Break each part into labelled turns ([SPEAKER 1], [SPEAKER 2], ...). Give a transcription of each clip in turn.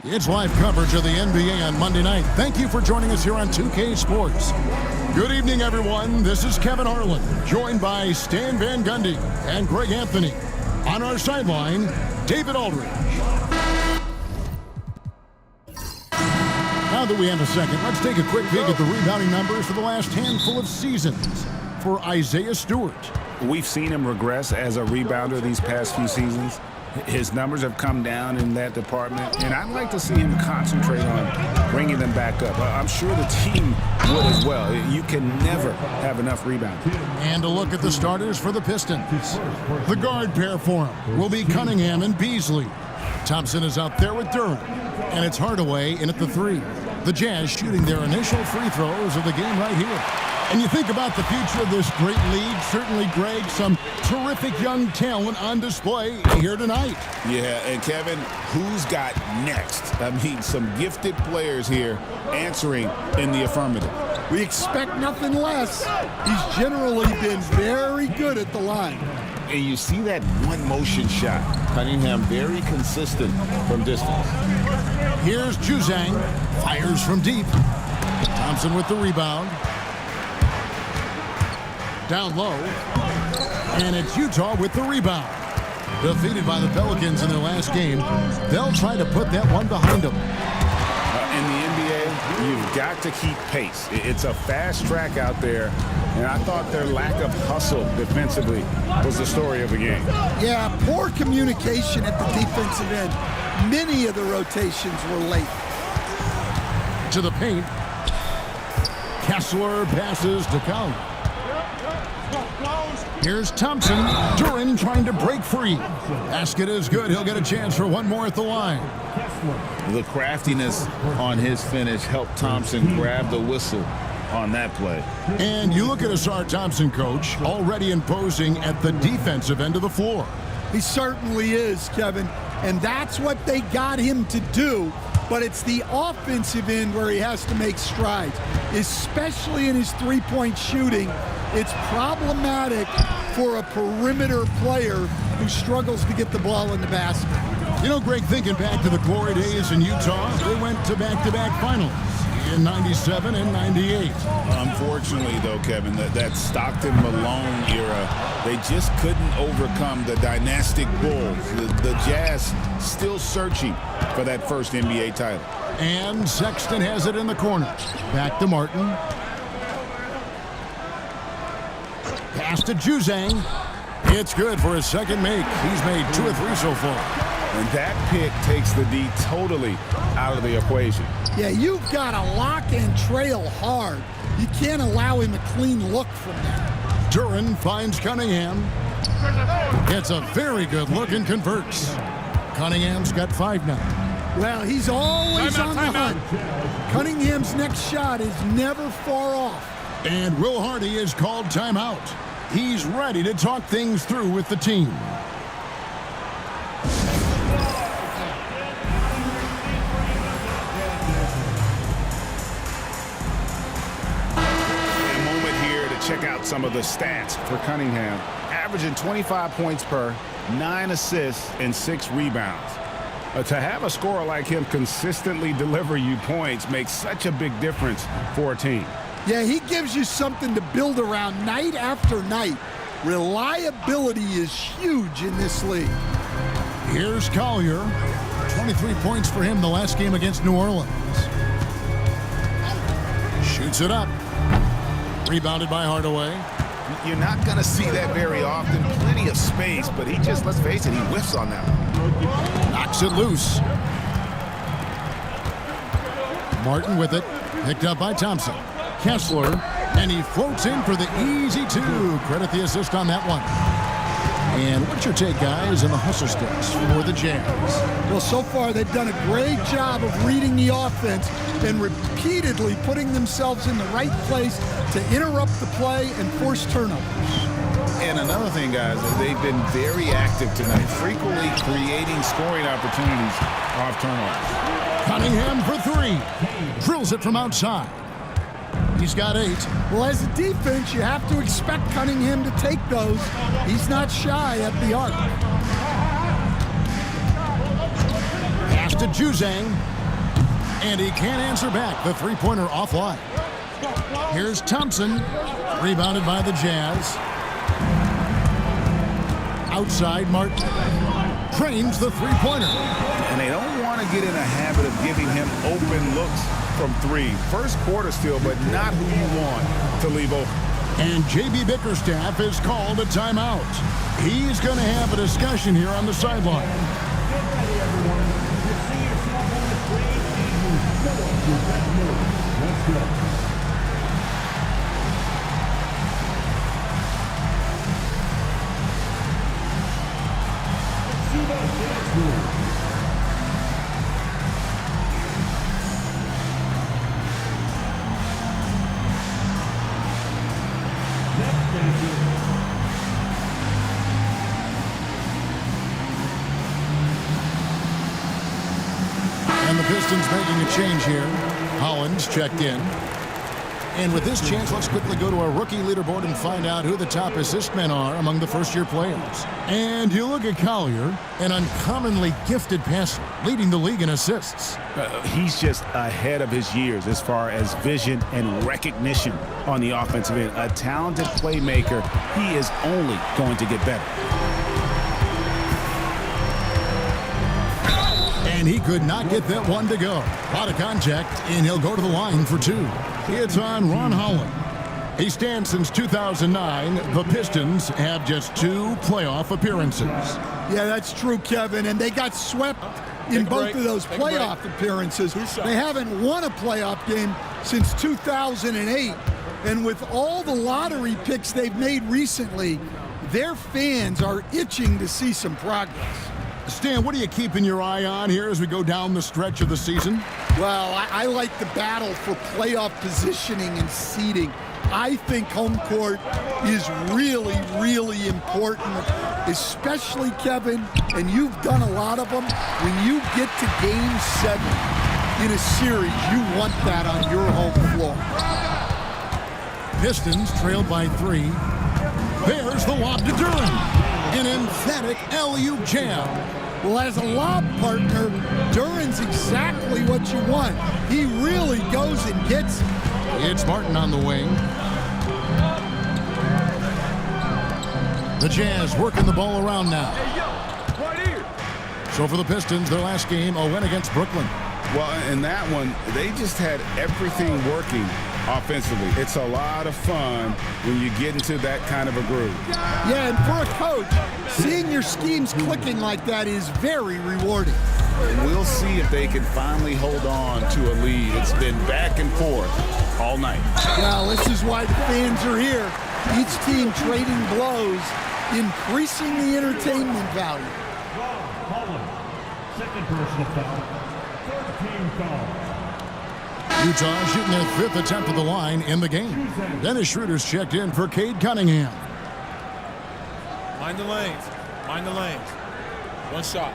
[SPEAKER 1] It's live coverage of the NBA on Monday night. Thank you for joining us here on 2K Sports. Good evening, everyone. This is Kevin Harlan, joined by Stan Van Gundy and Greg Anthony. On our sideline, David Aldridge. Now that we have a second, let's take a quick peek at the rebounding numbers for the last handful of seasons for Isaiah Stewart.
[SPEAKER 2] We've seen him regress as a rebounder these past few seasons. His numbers have come down in that department, and I'd like to see him concentrate on bringing them back up. I'm sure the team would as well. You can never have enough rebounding.
[SPEAKER 1] And a look at the starters for the Pistons. The guard pair for him will be Cunningham and Beasley. Thompson is out there with Durham, and it's Hardaway in at the 3. The Jazz shooting their initial free throws of the game right here. And you think about the future of this great league, certainly, Greg, some terrific young talent on display here tonight.
[SPEAKER 2] Yeah, and Kevin, who's got next? I mean, some gifted players here answering in the affirmative.
[SPEAKER 3] We expect nothing less. He's generally been very good at the line.
[SPEAKER 2] And you see that one motion shot. Cunningham very consistent from distance.
[SPEAKER 1] Here's Juzang, fires from deep. Thompson with the rebound. Down low, and it's Utah with the rebound. Defeated by the Pelicans in their last game, they'll try to put that one behind them.
[SPEAKER 2] In the NBA, you've got to keep pace. It's a fast track out there, and I thought their lack of hustle defensively was the story of the game.
[SPEAKER 3] Yeah, poor communication at the defensive end. Many of the rotations were late.
[SPEAKER 1] To the paint, Kessler passes to Collier. Here's Thompson. Duran trying to break free. Basket is good. He'll get a chance for one more at the line.
[SPEAKER 2] The craftiness on his finish helped Thompson grab the whistle on that play.
[SPEAKER 1] And you look at Asar Thompson, coach, already imposing at the defensive end of the floor.
[SPEAKER 3] He certainly is, Kevin. And that's what they got him to do. But it's the offensive end where he has to make strides, especially in his three-point shooting. It's problematic for a perimeter player who struggles to get the ball in the basket.
[SPEAKER 1] You know, Greg, thinking back to the glory days in Utah, they went to back-to-back finals in 97 and 98.
[SPEAKER 2] Unfortunately, though, Kevin, that Stockton-Malone era, they just couldn't overcome the dynastic Bulls. The Jazz still searching for that first NBA title.
[SPEAKER 1] And Sexton has it in the corner. Back to Martin. Pass to Juzang. It's good for his second make. He's made 2 or 3 so far.
[SPEAKER 2] And that pick takes the D totally out of the equation.
[SPEAKER 3] Yeah, you've got to lock and trail hard. You can't allow him a clean look from that.
[SPEAKER 1] Duran finds Cunningham. Gets a very good look and converts. Cunningham's got 5 now.
[SPEAKER 3] Well, he's always on the hunt. Cunningham's next shot is never far off.
[SPEAKER 1] And Will Hardy is called timeout. He's ready to talk things through with the team.
[SPEAKER 2] A moment here to check out some of the stats for Cunningham. Averaging 25 points per, 9 assists, and 6 rebounds. To have a scorer like him consistently deliver you points makes such a big difference for a team.
[SPEAKER 3] Yeah, he gives you something to build around night after night. Reliability is huge in this league.
[SPEAKER 1] Here's Collier. 23 points for him the last game against New Orleans. Shoots it up. Rebounded by Hardaway.
[SPEAKER 2] You're not going to see that very often. Plenty of space, but he just, let's face it, he whiffs on that one.
[SPEAKER 1] Knocks it loose. Martin with it. Picked up by Thompson. Kessler, and he floats in for the easy 2. Credit the assist on that one. And what's your take, guys, on the hustle steps for the Jazz?
[SPEAKER 3] Well, so far they've done a great job of reading the offense and repeatedly putting themselves in the right place to interrupt the play and force turnovers.
[SPEAKER 2] And another thing, guys, they've been very active tonight, frequently creating scoring opportunities off turnovers.
[SPEAKER 1] Cunningham for 3. Drills it from outside. He's got 8.
[SPEAKER 3] Well, as a defense, you have to expect Cunningham to take those. He's not shy at the arc.
[SPEAKER 1] Pass to Juzang. And he can't answer back. The three-pointer offline. Here's Thompson. Rebounded by the Jazz. Outside, Martin trains the three-pointer.
[SPEAKER 2] And they don't want to get in a habit of giving him open looks from three. First quarter still, but not who you want to leave open.
[SPEAKER 1] And J.B. Bickerstaff is called a timeout. He's going to have a discussion here on the sideline. And the Pistons making a change here. Hollins checked in. And with this chance, let's quickly go to our rookie leaderboard and find out who the top assist men are among the first-year players. And you look at Collier, an uncommonly gifted passer, leading the league in assists.
[SPEAKER 2] He's just ahead of his years as far as vision and recognition on the offensive end. A talented playmaker. He is only going to get better.
[SPEAKER 1] And he could not get that one to go. A lot of contact, and he'll go to the line for two. It's on Ron Holland. He stands since 2009. The Pistons have just 2 playoff appearances.
[SPEAKER 3] Yeah, that's true, Kevin. And they got swept in both of those playoff appearances. They haven't won a playoff game since 2008. And with all the lottery picks they've made recently, their fans are itching to see some progress.
[SPEAKER 1] Stan, what are you keeping your eye on here as we go down the stretch of the season?
[SPEAKER 3] Well, I like the battle for playoff positioning and seeding. I think home court is really, really important, especially, Kevin, and you've done a lot of them. When you get to Game 7 in a series, you want that on your home floor.
[SPEAKER 1] Pistons trailed by 3. There's the lob to Duran. An emphatic alley-oop jam.
[SPEAKER 3] Well, as a lob partner, Duran's exactly what you want. He really goes and gets it.
[SPEAKER 1] It's Martin on the wing. The Jazz working the ball around now. So for the Pistons, their last game, a win against Brooklyn.
[SPEAKER 2] Well, in that one, they just had everything working offensively. It's a lot of fun when you get into that kind of a groove.
[SPEAKER 3] Yeah, and for a coach, seeing your schemes clicking like that is very rewarding.
[SPEAKER 2] We'll see if they can finally hold on to a lead. It's been back and forth all night.
[SPEAKER 3] Well, this is why the fans are here. Each team trading blows, increasing the entertainment value.
[SPEAKER 4] Second personal foul. Third team foul.
[SPEAKER 1] Utah shooting their 5th attempt at the line in the game. Dennis Schroeder's checked in for Cade Cunningham.
[SPEAKER 5] Mind the lanes. Mind the lanes. One shot.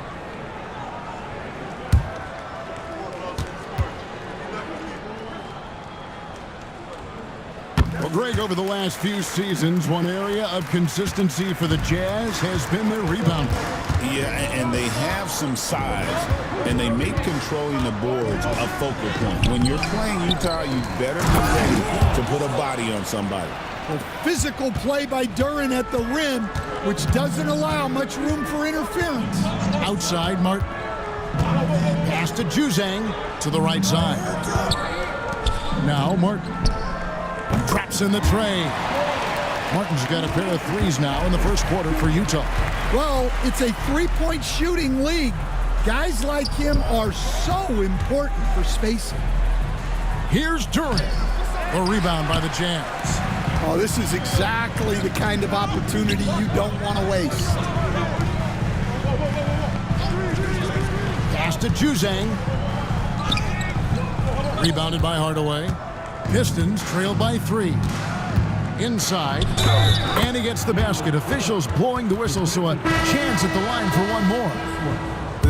[SPEAKER 1] Well, Greg, over the last few seasons, one area of consistency for the Jazz has been their rebounding.
[SPEAKER 2] Yeah, and they have some size, and they make controlling the boards a focal point. When you're playing Utah, you better be ready to put a body on somebody.
[SPEAKER 3] Well, physical play by Duran at the rim, which doesn't allow much room for interference.
[SPEAKER 1] Outside, Martin. Pass to Juzang to the right side. Now, Martin. Traps in the tray. Martin's got a pair of threes now in the first quarter for Utah.
[SPEAKER 3] Well, it's a three-point shooting league. Guys like him are so important for spacing.
[SPEAKER 1] Here's Duran. A rebound by the Jazz.
[SPEAKER 3] Oh, this is exactly the kind of opportunity you don't want to waste.
[SPEAKER 1] Pass to Juzang. Rebounded by Hardaway. Pistons trail by 3. Inside. And he gets the basket. Officials blowing the whistle, so a chance at the line for one more.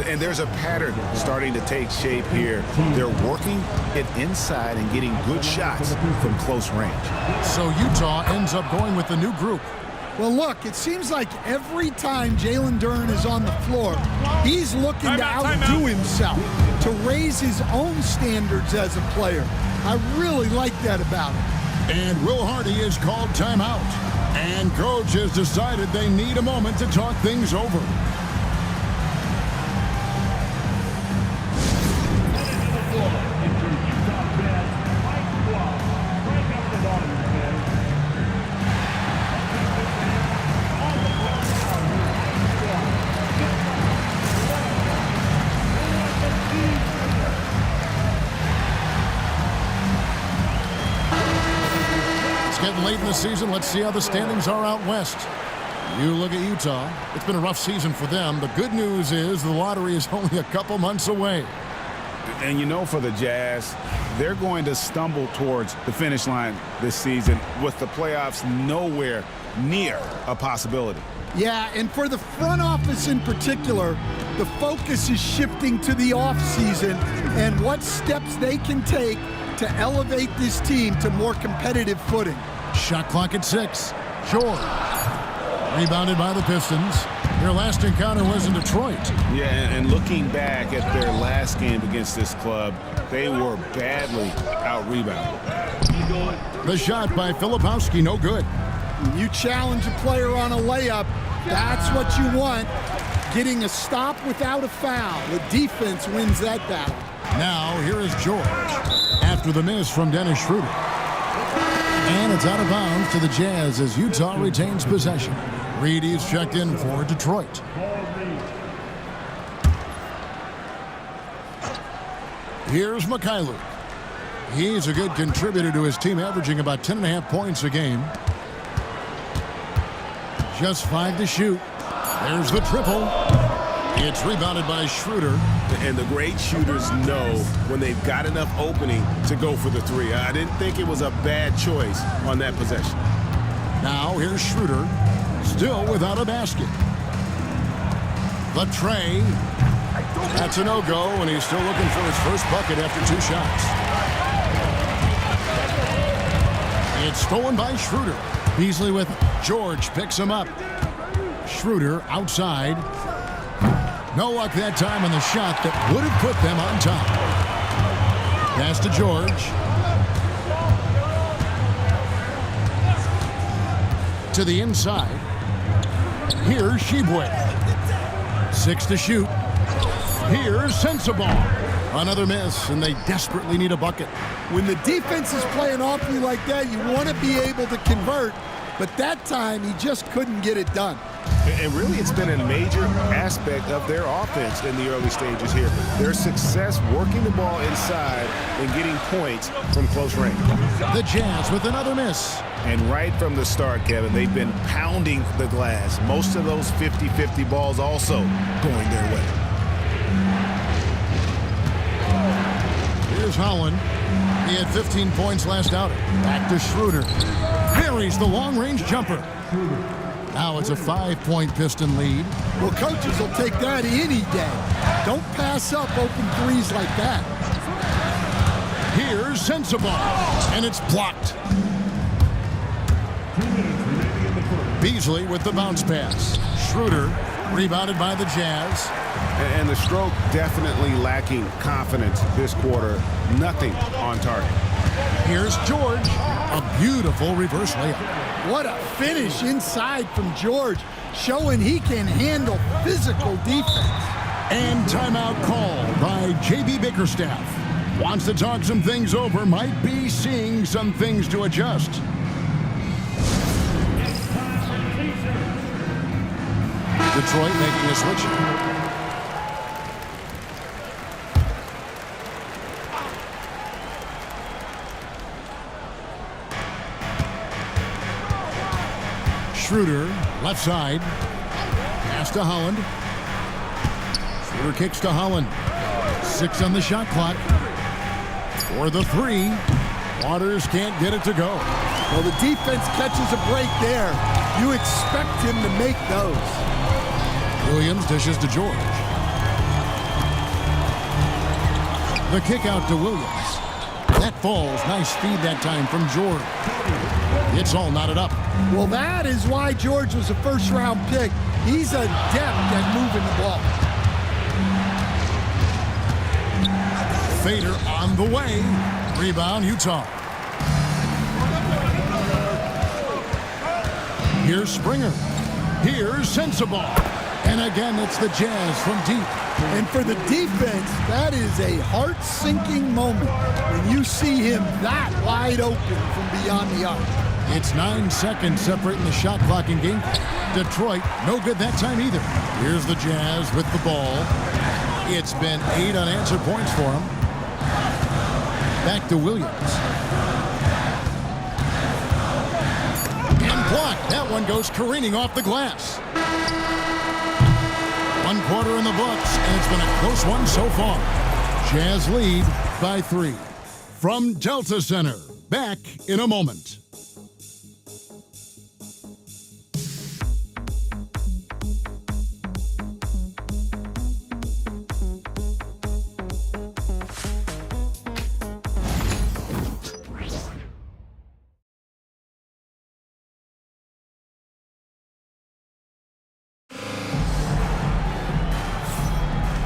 [SPEAKER 2] And there's a pattern starting to take shape here. They're working it inside and getting good shots from close range.
[SPEAKER 1] So Utah ends up going with the new group.
[SPEAKER 3] Well, look, it seems like every time Jalen Duren is on the floor, he's looking to outdo himself, to raise his own standards as a player. I really like that about him.
[SPEAKER 1] And Will Hardy is called timeout. And coach has decided they need a moment to talk things over. Getting late in the season. Let's see how the standings are out west. You look at Utah. It's been a rough season for them. The good news is the lottery is only a couple months away.
[SPEAKER 2] And you know, for the Jazz, they're going to stumble towards the finish line this season with the playoffs nowhere near a possibility.
[SPEAKER 3] Yeah, and for the front office in particular, the focus is shifting to the offseason and what steps they can take to elevate this team to more competitive footing.
[SPEAKER 1] Shot clock at 6. George. Rebounded by the Pistons. Their last encounter was in Detroit.
[SPEAKER 2] Yeah, and looking back at their last game against this club, they were badly out-rebounded.
[SPEAKER 1] The shot by Filipowski, no good.
[SPEAKER 3] You challenge a player on a layup, that's what you want. Getting a stop without a foul. The defense wins that battle.
[SPEAKER 1] Now, here is George after the miss from Dennis Schroeder. And it's out of bounds to the Jazz as Utah retains possession. Reedy's checked in for Detroit. Here's Mikhailuk. He's a good contributor to his team, averaging about 10.5 points a game. Just 5 to shoot. There's the triple. It's rebounded by Schroeder.
[SPEAKER 2] And the great shooters know when they've got enough opening to go for the three. I didn't think it was a bad choice on that possession.
[SPEAKER 1] Now here's Schroeder, still without a basket. The tray. That's a no-go, and he's still looking for his first bucket after 2 shots. It's stolen by Schroeder. Beasley with George picks him up. Schroeder outside. No luck that time on the shot that would have put them on top. Pass to George. To the inside. Here's Shibwe. 6 to shoot. Here's Sensabaugh. Another miss, and they desperately need a bucket.
[SPEAKER 3] When the defense is playing awfully like that, you want to be able to convert, but that time he just couldn't get it done.
[SPEAKER 2] And really, it's been a major aspect of their offense in the early stages here. Their success working the ball inside and getting points from close range.
[SPEAKER 1] The Jazz with another miss.
[SPEAKER 2] And right from the start, Kevin, they've been pounding the glass. Most of those 50-50 balls also going their way.
[SPEAKER 1] Here's Holland. He had 15 points last outing. Back to Schroeder. Buries the long-range jumper. Now it's a 5-point Piston lead.
[SPEAKER 3] Well, coaches will take that any day. Don't pass up open threes like that.
[SPEAKER 1] Here's Sensabaugh, and it's blocked. Beasley with the bounce pass. Schroeder rebounded by the Jazz.
[SPEAKER 2] And the stroke definitely lacking confidence this quarter. Nothing on target.
[SPEAKER 1] Here's George. A beautiful reverse layup.
[SPEAKER 3] What a finish inside from George, showing he can handle physical defense.
[SPEAKER 1] And timeout called by J.B. Bickerstaff. Wants to talk some things over, might be seeing some things to adjust. Detroit making a switch. Schroeder, left side. Pass to Holland. Schroeder kicks to Holland. 6 on the shot clock. For the 3. Waters can't get it to go.
[SPEAKER 3] Well, the defense catches a break there. You expect him to make those.
[SPEAKER 1] Williams dishes to George. The kick out to Williams. That falls. Nice feed that time from George. It's all knotted up.
[SPEAKER 3] Well, that is why George was a first-round pick. He's adept at moving the ball.
[SPEAKER 1] Fader on the way. Rebound, Utah. Here's Springer. Here's Sensabaugh. And again, it's the Jazz from deep.
[SPEAKER 3] And for the defense, that is a heart-sinking moment when you see him that wide open from beyond the arc.
[SPEAKER 1] It's 9 seconds separating the shot clock in game. Detroit, no good that time either. Here's the Jazz with the ball. It's been 8 unanswered points for him. Back to Williams. And blocked. That one goes careening off the glass. 1 quarter in the books, and it's been a close one so far. Jazz lead by 3. From Delta Center, back in a moment.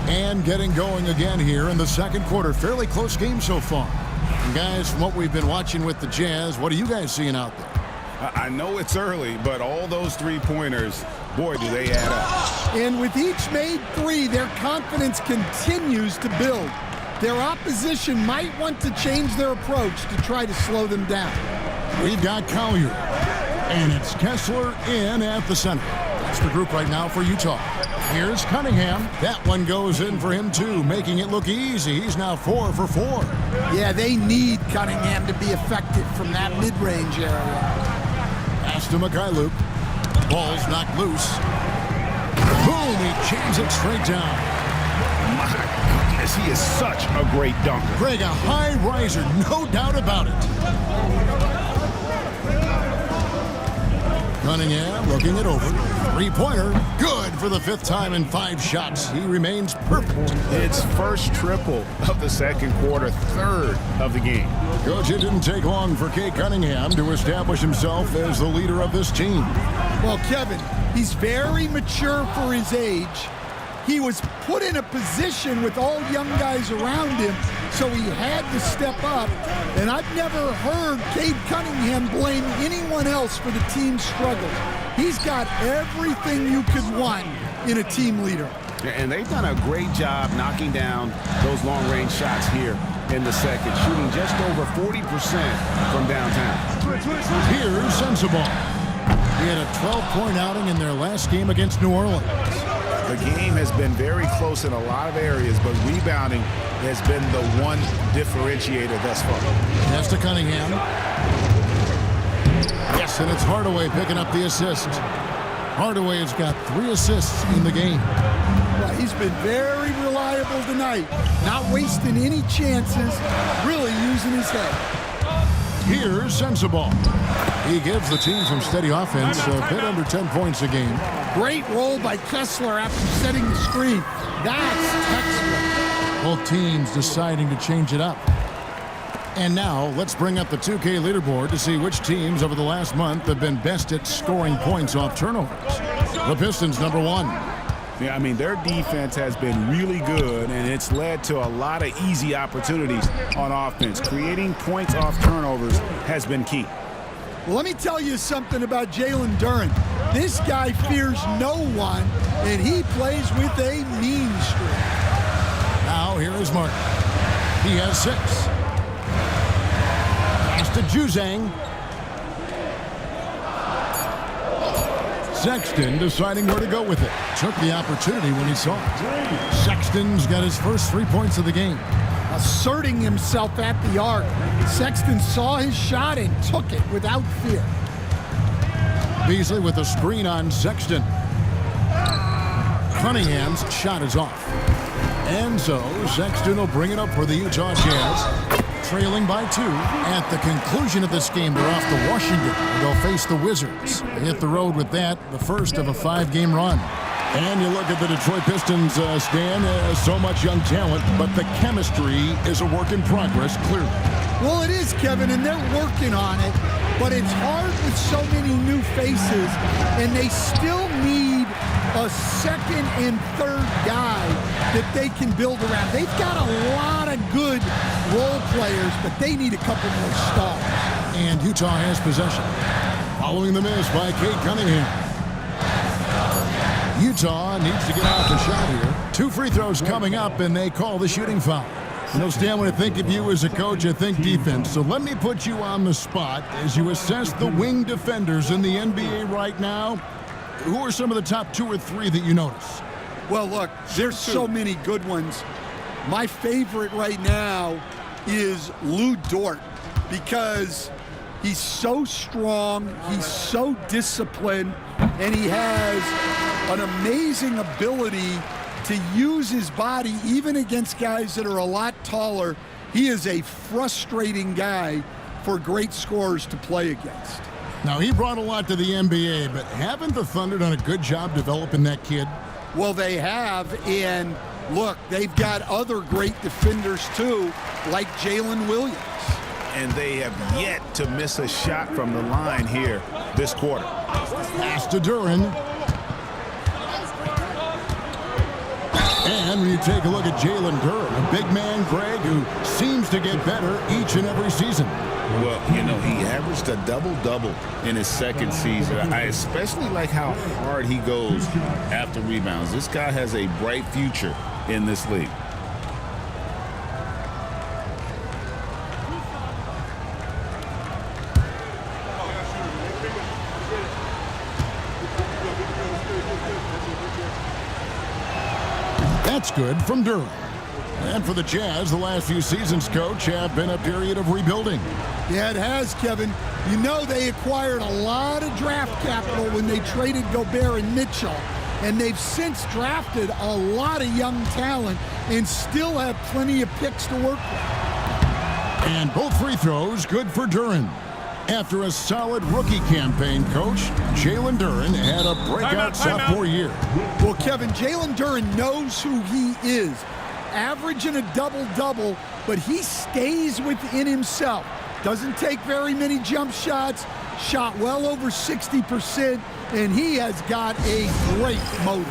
[SPEAKER 1] And getting going again here in the second quarter. Fairly close game so far. And guys, from what we've been watching with the Jazz, what are you guys seeing out there?
[SPEAKER 2] I know it's early, but all those three-pointers, boy, do they add up.
[SPEAKER 3] And with each made 3, their confidence continues to build. Their opposition might want to change their approach to try to slow them down.
[SPEAKER 1] We've got Collier, and it's Kessler in at the center. That's the group right now for Utah. Here's Cunningham. That one goes in for him, too, making it look easy. He's now 4 for 4.
[SPEAKER 3] Yeah, they need Cunningham to be effective from that mid-range area.
[SPEAKER 1] Pass to Mikhailuk. Ball's knocked loose. Boom, he jams it straight down.
[SPEAKER 2] My goodness, he is such a great dunker.
[SPEAKER 1] Greg, a high riser, no doubt about it. Cunningham looking it over. Three-pointer, good for the 5th time in 5 shots. He remains perfect.
[SPEAKER 2] It's first triple of the second quarter, 3rd of the game.
[SPEAKER 1] Coach, it didn't take long for Kate Cunningham to establish himself as the leader of this team.
[SPEAKER 3] Well, Kevin, he's very mature for his age. He was put in a position with all young guys around him, so he had to step up. And I've never heard Cade Cunningham blame anyone else for the team's struggles. He's got everything you could want in a team leader.
[SPEAKER 2] And they've done a great job knocking down those long-range shots here in the second, shooting just over 40% from downtown.
[SPEAKER 1] Here's Sensabaugh. He had a 12-point outing in their last game against New Orleans.
[SPEAKER 2] The game has been very close in a lot of areas, but rebounding has been the one differentiator thus far.
[SPEAKER 1] Pass to Cunningham. Yes, and it's Hardaway picking up the assist. Hardaway has got 3 assists in the game.
[SPEAKER 3] Well, he's been very reliable tonight, not wasting any chances, really using his head.
[SPEAKER 1] Here's Sensabaugh. He gives the team some steady offense, a bit under 10 points a game.
[SPEAKER 3] Great roll by Kessler after setting the screen. That's textbook.
[SPEAKER 1] Both teams deciding to change it up. And now, let's bring up the 2K leaderboard to see which teams over the last month have been best at scoring points off turnovers. The Pistons, number 1.
[SPEAKER 2] Yeah, I mean, their defense has been really good, and it's led to a lot of easy opportunities on offense. Creating points off turnovers has been key.
[SPEAKER 3] Well, let me tell you something about Jalen Duren. This guy fears no one, and he plays with a mean streak.
[SPEAKER 1] Now, here is Martin. He has 6. Pass to Juzang. Sexton deciding where to go with it. Took the opportunity when he saw it. Sexton's got his first 3 points of the game.
[SPEAKER 3] Asserting himself at the arc. Sexton saw his shot and took it without fear.
[SPEAKER 1] Beasley with a screen on Sexton. Cunningham's shot is off. And so Sexton will bring it up for the Utah Jazz. Trailing by 2. At the conclusion of this game, they're off to Washington. They'll face the Wizards. They hit the road with that, the first of a 5-game run. And you look at the Detroit Pistons, Stan, so much young talent, but the chemistry is a work in progress, clearly.
[SPEAKER 3] Well, it is, Kevin, and they're working on it. but it's hard with so many new faces, and they still need a second and third guy that they can build around. They've got a lot of good role players, but they need a couple more stars.
[SPEAKER 1] And Utah has possession. Following the miss by Kate Cunningham. Utah needs to get off the shot here. 2 free throws coming up, and they call the shooting foul. You know, Stan, when I think of you as a coach, I think defense. So let me put you on the spot as you assess the wing defenders in the NBA right now. Who are some of the top 2 or 3 that you notice?
[SPEAKER 3] Well, look, there's so many good ones. My favorite right now is Lou Dort because he's so strong, he's so disciplined, and he has an amazing ability to use his body even against guys that are a lot taller. He is a frustrating guy for great scorers to play against.
[SPEAKER 1] Now, he brought a lot to the NBA, but haven't the Thunder done a good job developing that kid?
[SPEAKER 3] Well, they have, and look, they've got other great defenders too, like Jalen Williams.
[SPEAKER 2] And they have yet to miss a shot from the line here this quarter.
[SPEAKER 1] Pass to Duren. And when you take a look at Jalen Duren, a big man, Greg, who seems to get better each and every season.
[SPEAKER 2] Well, you know, he averaged a double-double in his second season. I especially like how hard he goes after rebounds. This guy has a bright future in this league.
[SPEAKER 1] That's good from Duren. And for the Jazz, the last few seasons, Coach, have been a period of rebuilding.
[SPEAKER 3] Yeah, it has, Kevin. You know they acquired a lot of draft capital when they traded Gobert and Mitchell, and they've since drafted a lot of young talent and still have plenty of picks to work with.
[SPEAKER 1] And both free throws good for Duren. After a solid rookie campaign, Coach, Jalen Duren had a breakout sophomore year.
[SPEAKER 3] Well, Kevin, Jalen Duren knows who he is. Averaging a double-double, but he stays within himself. Doesn't take very many jump shots, shot well over 60%, and he has got a great motor.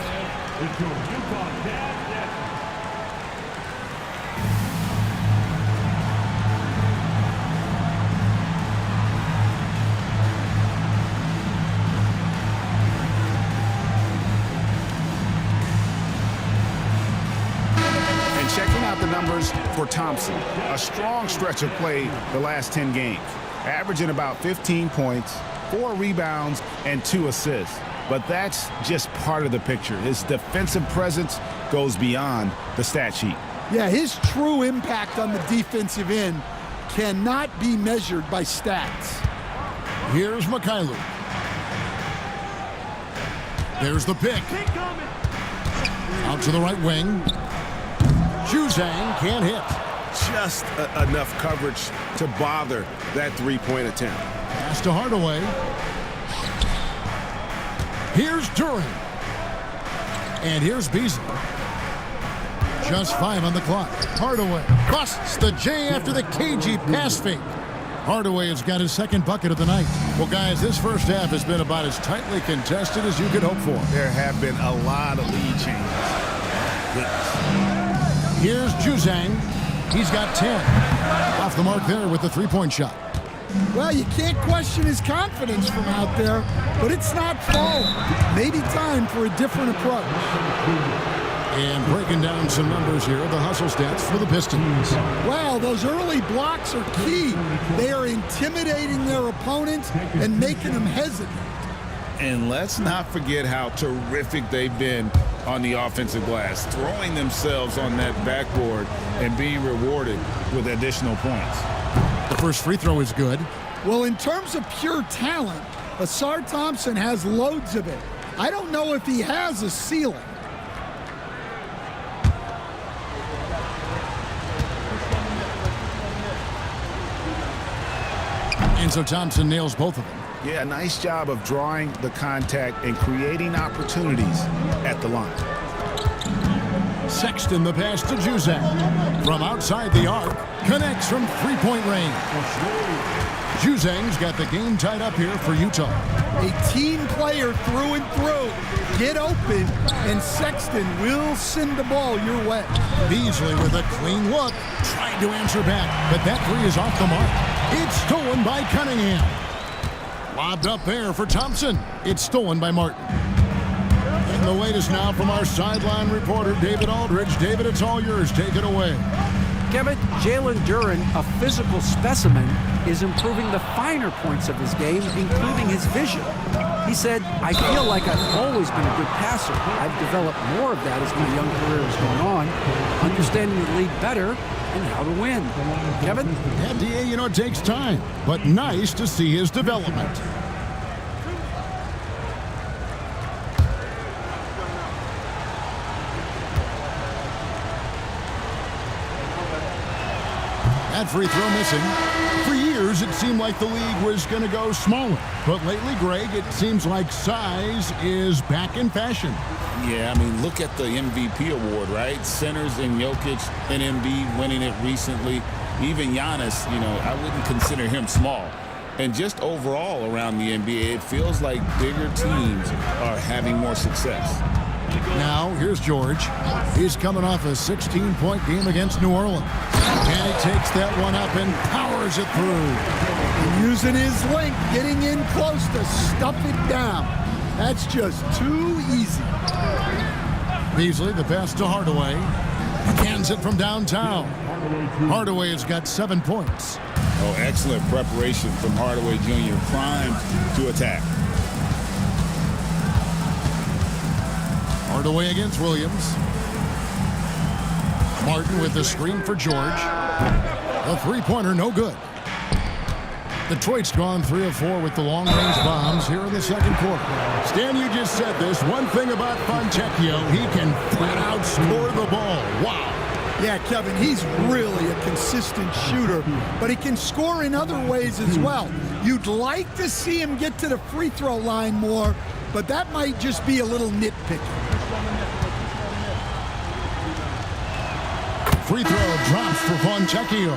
[SPEAKER 2] For Thompson, a strong stretch of play the last 10 games, averaging about 15 points, 4 rebounds, and 2 assists. But that's just part of the picture. His defensive presence goes beyond the stat sheet.
[SPEAKER 3] Yeah, his true impact on the defensive end cannot be measured by stats.
[SPEAKER 1] Here's Mikhailuk. There's the pick. Out to the right wing. Juzang can't hit.
[SPEAKER 6] Just enough coverage to bother that three-point attempt.
[SPEAKER 1] Pass to Hardaway. Here's Duren. And here's Beasley. Just 5 on the clock. Hardaway busts the J after the cagey pass fake. Hardaway has got his second bucket of the night. Well, guys, this first half has been about as tightly contested as you could hope for.
[SPEAKER 2] There have been a lot of lead changes.
[SPEAKER 1] Here's Juzang. He's got 10. Off the mark there with the three-point shot.
[SPEAKER 3] Well, you can't question his confidence from out there, but it's not falling. Maybe time for a different approach.
[SPEAKER 1] And breaking down some numbers here, the hustle stats for the Pistons.
[SPEAKER 3] Wow, those early blocks are key. They are intimidating their opponents and making them hesitate.
[SPEAKER 2] And let's not forget how terrific they've been on the offensive glass, throwing themselves on that backboard and being rewarded with additional points.
[SPEAKER 1] The first free throw is good.
[SPEAKER 3] Well, in terms of pure talent, Asar Thompson has loads of it. I don't know if he has a ceiling.
[SPEAKER 1] And so Thompson nails both of them.
[SPEAKER 2] Yeah, nice job of drawing the contact and creating opportunities at the line.
[SPEAKER 1] Sexton the pass to Juzang. From outside the arc, connects from three-point range. Juzang's got the game tied up here for Utah.
[SPEAKER 3] A team player through and through. Get open, and Sexton will send the ball your way.
[SPEAKER 1] Beasley with a clean look, trying to answer back, but that three is off the mark. It's stolen by Cunningham. Lobbed up there for Thompson. It's stolen by Martin. And the latest now from our sideline reporter, David Aldridge. David, it's all yours. Take it away.
[SPEAKER 7] Kevin, Jalen Duren, a physical specimen, is improving the finer points of his game, including his vision. He said, I feel like I've always been a good passer. I've developed more of that as my young career has gone on, understanding the league better and how to win. Kevin?
[SPEAKER 1] Yeah, DA, you know, it takes time, but nice to see his development. That free throw missing. For years, it seemed like the league was going to go smaller. But lately, Greg, it seems like size is back in fashion.
[SPEAKER 6] Yeah, I mean, look at the MVP award, right? Centers and Jokic and Embiid winning it recently. Even Giannis, you know, I wouldn't consider him small. And just overall around the NBA, it feels like bigger teams are having more success.
[SPEAKER 1] Now, here's George. He's coming off a 16-point game against New Orleans. And he takes that one up and powers it through.
[SPEAKER 3] Using his length, getting in close to stuff it down. That's just too easy.
[SPEAKER 1] Beasley, the pass to Hardaway. Cans it from downtown. Hardaway has got 7 points.
[SPEAKER 6] Oh, excellent preparation from Hardaway Jr. Primed to attack.
[SPEAKER 1] Hardaway against Williams. Martin with the screen for George. A three-pointer, no good. Detroit's gone 3 of 4 with the long-range bombs here in the second quarter. Stan, you just said this. One thing about Fontecchio, he can flat out score the ball. Wow.
[SPEAKER 3] Yeah, Kevin, he's really a consistent shooter, but he can score in other ways as well. You'd like to see him get to the free throw line more, but that might just be a little nitpicky.
[SPEAKER 1] Free throw drops for Fontecchio.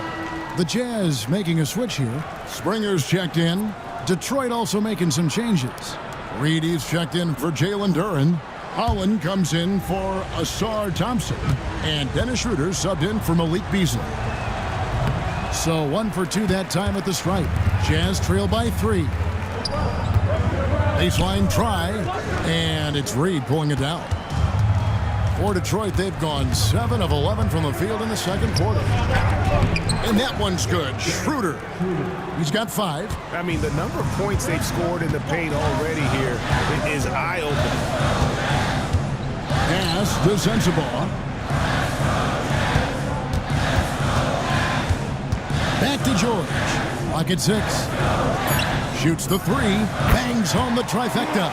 [SPEAKER 1] The Jazz making a switch here. Springer's checked in. Detroit also making some changes. Reedy's checked in for Jalen Duren. Holland comes in for Asar Thompson. And Dennis Schroeder subbed in for Malik Beasley. So 1 for 2 that time at the stripe. Jazz trail by 3. Baseline try. And it's Reed pulling it down. For Detroit, they've gone 7 of 11 from the field in the second quarter. And that one's good. Schroeder. He's got 5.
[SPEAKER 2] I mean, the number of points they've scored in the paint already here is eye-opening.
[SPEAKER 1] Pass to Sensabaugh. Back to George. Clock at 6. Shoots the 3. Bangs home the trifecta.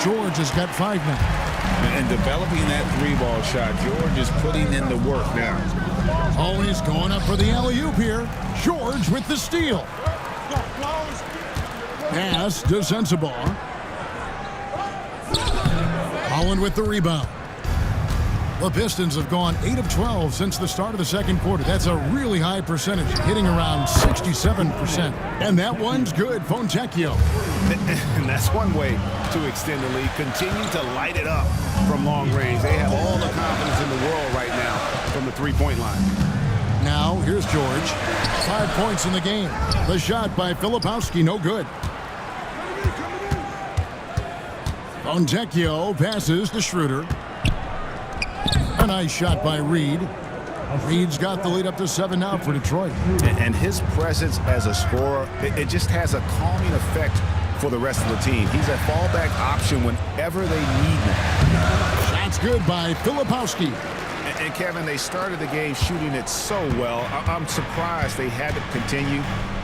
[SPEAKER 1] George has got 5 now.
[SPEAKER 6] And developing that 3-ball shot, George is putting in the work now.
[SPEAKER 1] Always going up for the alley-oop here. George with the steal. Pass to Sensabaugh. Holland with the rebound. The Pistons have gone 8 of 12 since the start of the second quarter. That's a really high percentage, hitting around 67%. And that one's good, Fontecchio.
[SPEAKER 2] And that's one way to extend the lead. Continue to light it up from long range. They have all the confidence in the world right now from the three-point line.
[SPEAKER 1] Now, here's George. 5 points in the game. The shot by Filipowski, no good. Fontecchio passes to Schroeder. A nice shot by Reed. Reed's got the lead up to 7 now for Detroit.
[SPEAKER 2] And his presence as a scorer, it just has a calming effect for the rest of the team. He's a fallback option whenever they need him.
[SPEAKER 1] Shot's good by Filipowski.
[SPEAKER 2] And Kevin, they started the game shooting it so well. I'm surprised they had to continue.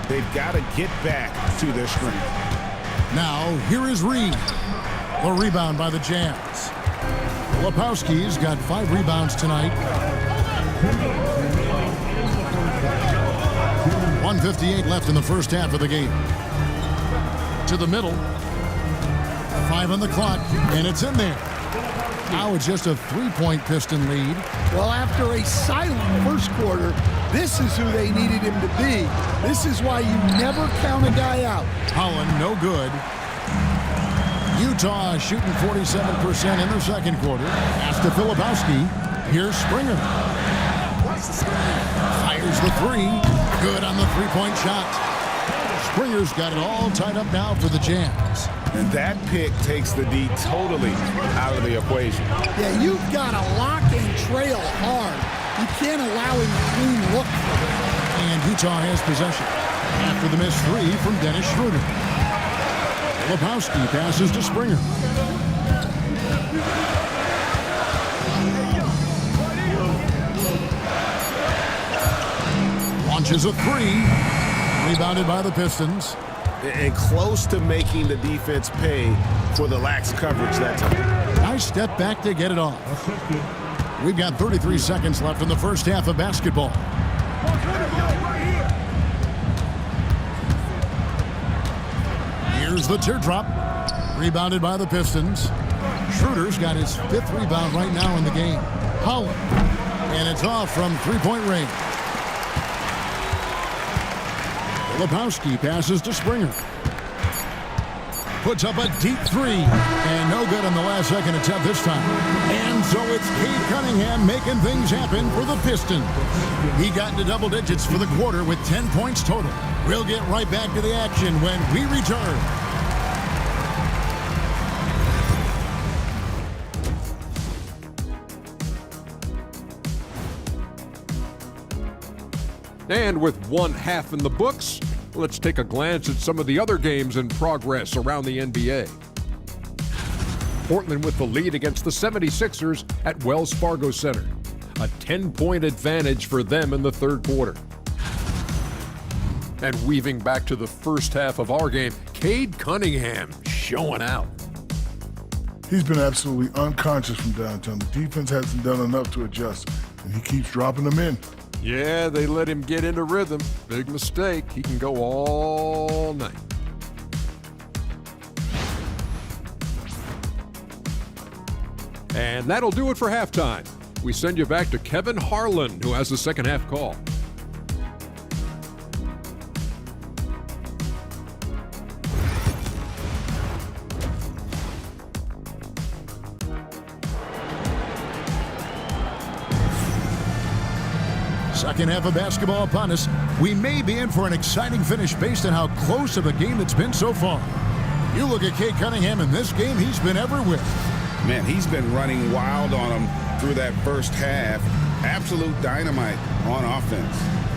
[SPEAKER 2] They've got to get back to their strength.
[SPEAKER 1] Now, here is Reed. The rebound by the Jazz. Filipowski's got 5 rebounds tonight. 1:58 left in the first half of the game. To the middle. 5 on the clock, and it's in there. Now it's just a 3-point Piston lead.
[SPEAKER 3] Well, after a silent first quarter, this is who they needed him to be. This is why you never count a guy out.
[SPEAKER 1] Holland, no good. Utah shooting 47% in the second quarter. Pass to Filipowski. Here's Springer. Fires the three. Good on the three-point shot. Springer's got it all tied up now for the Jazz.
[SPEAKER 2] And that pick takes the D totally out of the equation.
[SPEAKER 3] Yeah, you've got to lock and trail hard. You can't allow him a clean look.
[SPEAKER 1] And Utah has possession after the missed three from Dennis Schroeder. Filipowski passes to Springer. Launches a three. Rebounded by the Pistons.
[SPEAKER 8] And close to making the defense pay for the lax coverage that time.
[SPEAKER 1] Nice step back to get it off. We've got 33 seconds left in the first half of basketball. Here's the teardrop. Rebounded by the Pistons. Schroeder's got his 5th rebound right now in the game. Holland. And it's off from three-point range. Filipowski passes to Springer. Puts up a deep three. And no good on the last second attempt this time. And so it's Cade Cunningham making things happen for the Pistons. He got into double digits for the quarter with 10 points total. We'll get right back to the action when we return.
[SPEAKER 9] And with one half in the books, let's take a glance at some of the other games in progress around the NBA. Portland with the lead against the 76ers at Wells Fargo Center. A 10-point advantage for them in the third quarter. And weaving back to the first half of our game, Cade Cunningham showing out.
[SPEAKER 10] He's been absolutely unconscious from downtown. The defense hasn't done enough to adjust, and he keeps dropping them in.
[SPEAKER 9] Yeah, they let him get into rhythm. Big mistake. He can go all night. And that'll do it for halftime. We send you back to Kevin Harlan, who has the second half call.
[SPEAKER 1] Second half of basketball upon us. We may be in for an exciting finish based on how close of a game it's been so far. You look at Cade Cunningham in this game, he's been everywhere.
[SPEAKER 2] Man, he's been running wild on him through that first half. Absolute dynamite on offense.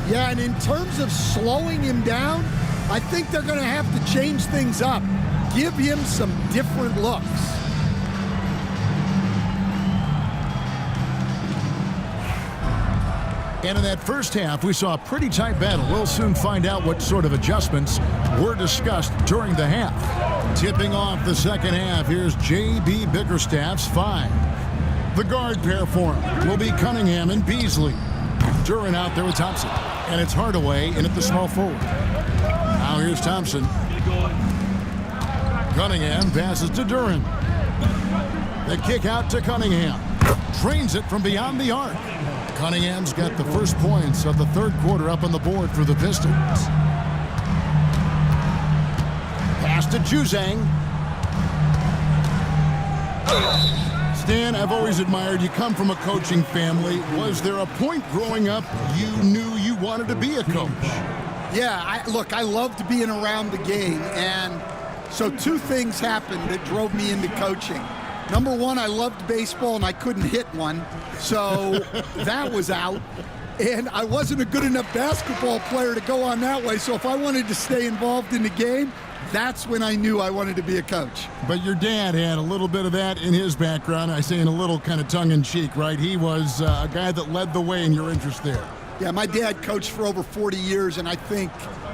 [SPEAKER 3] Yeah, and in terms of slowing him down, I think they're going to have to change things up. Give him some different looks.
[SPEAKER 1] And in that first half, we saw a pretty tight battle. We'll soon find out what sort of adjustments were discussed during the half. Tipping off the second half, here's J.B. Bickerstaff's 5. The guard pair for him will be Cunningham and Beasley. Duren out there with Thompson. And it's Hardaway in at the small forward. Now here's Thompson. Cunningham passes to Duren. The kick out to Cunningham. Drains it from beyond the arc. Cunningham's got the first points of the third quarter up on the board for the Pistons. Pass to Juzang. Stan, I've always admired you. Come from a coaching family. Was there a point growing up you knew you wanted to be a coach?
[SPEAKER 3] Yeah, look, I loved being around the game, and so two things happened that drove me into coaching. Number one, I loved baseball, and I couldn't hit one, so that was out. And I wasn't a good enough basketball player to go on that way, so if I wanted to stay involved in the game, that's when I knew I wanted to be a coach.
[SPEAKER 1] But your dad had a little bit of that in his background. I say in a little kind of tongue-in-cheek, right? He was a guy that led the way in your interest there.
[SPEAKER 3] Yeah, my dad coached for over 40 years, and I think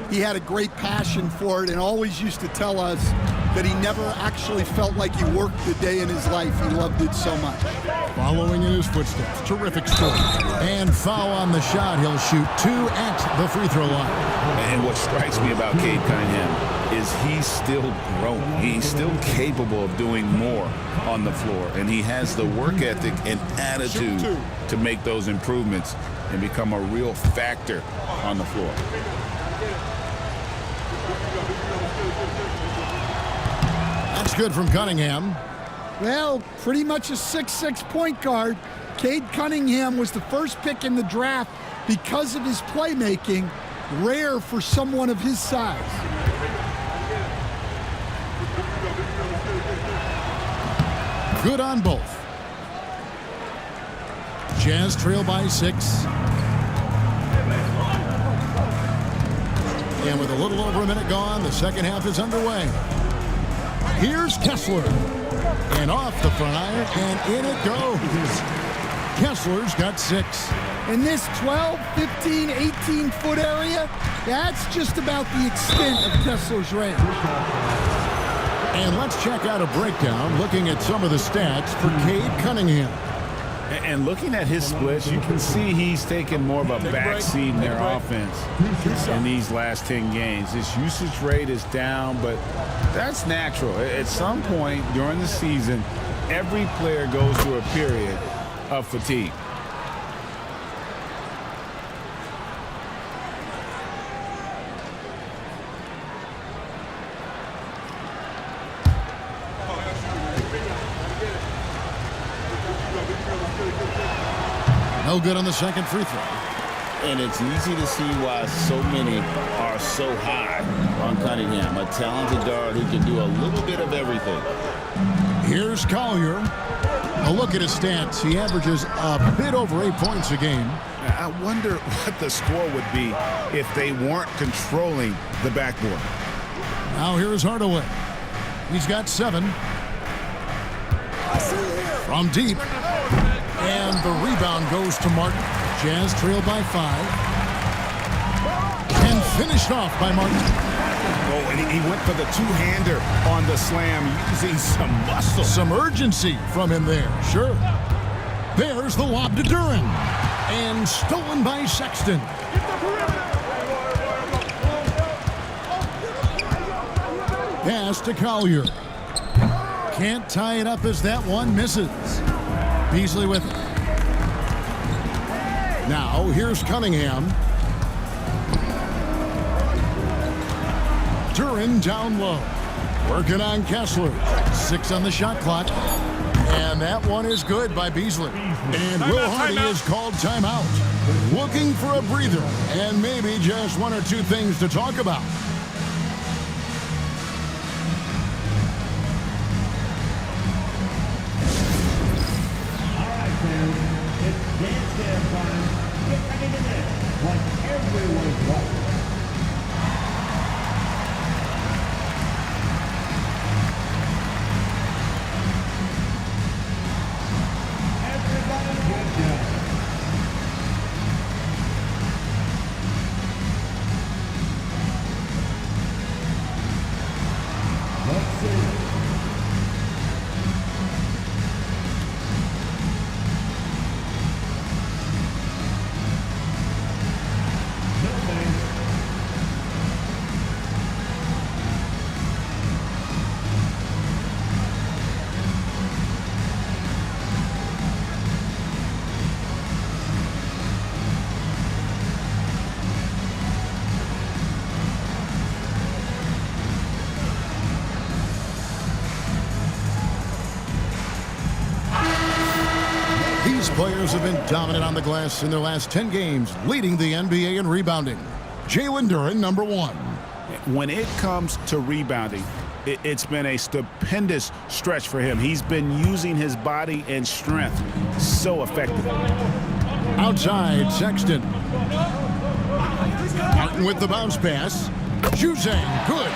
[SPEAKER 3] he had a great passion for it and always used to tell us, that he never actually felt like he worked the day in his life. He loved it so much.
[SPEAKER 1] Following in his footsteps, terrific score. And foul on the shot. He'll shoot 2 at the free throw line.
[SPEAKER 6] And what strikes me about Cade Cunningham is he's still growing. He's still capable of doing more on the floor. And he has the work ethic and attitude to make those improvements and become a real factor on the floor.
[SPEAKER 1] That's good from Cunningham.
[SPEAKER 3] Well, pretty much a 6'6" point guard. Cade Cunningham was the first pick in the draft because of his playmaking, rare for someone of his size.
[SPEAKER 1] Good on both. Jazz trail by 6. And with a little over a minute gone, the second half is underway. Here's Kessler. And off the front iron, and in it goes. Kessler's got 6.
[SPEAKER 3] In this 12, 15, 18-foot area, that's just about the extent of Kessler's range.
[SPEAKER 1] And let's check out a breakdown looking at some of the stats for Cade Cunningham.
[SPEAKER 2] And looking at his splits, you can see he's taken more of a backseat in their offense in these last 10 games. His usage rate is down, but that's natural. At some point during the season, every player goes through a period of fatigue.
[SPEAKER 1] No good on the second free throw.
[SPEAKER 6] And it's easy to see why so many are so high on Cunningham, a talented guard who can do a little bit of everything.
[SPEAKER 1] Here's Collier. A look at his stats. He averages a bit over 8 points a game.
[SPEAKER 2] I wonder what the score would be if they weren't controlling the backboard.
[SPEAKER 1] Now here's Hardaway. He's got 7. From deep. And the rebound goes to Martin. Jazz trail by 5. And finished off by Martin.
[SPEAKER 2] Oh, and he went for the two-hander on the slam, using some muscle.
[SPEAKER 1] Some urgency from him there, sure. There's the lob to Duren. And stolen by Sexton. Pass to Collier. Can't tie it up as that one misses. Beasley with it. Now, here's Cunningham. Duren down low. Working on Kessler. 6 on the shot clock. And that one is good by Beasley. And Will Hardy is called timeout. Looking for a breather and maybe just 1 or 2 things to talk about. Players have been dominant on the glass in their last 10 games, leading the NBA in rebounding. Jalen Duren, number 1.
[SPEAKER 2] When it comes to rebounding, it's been a stupendous stretch for him. He's been using his body and strength so effectively.
[SPEAKER 1] Outside, Sexton. Martin with the bounce pass. Juzang, good.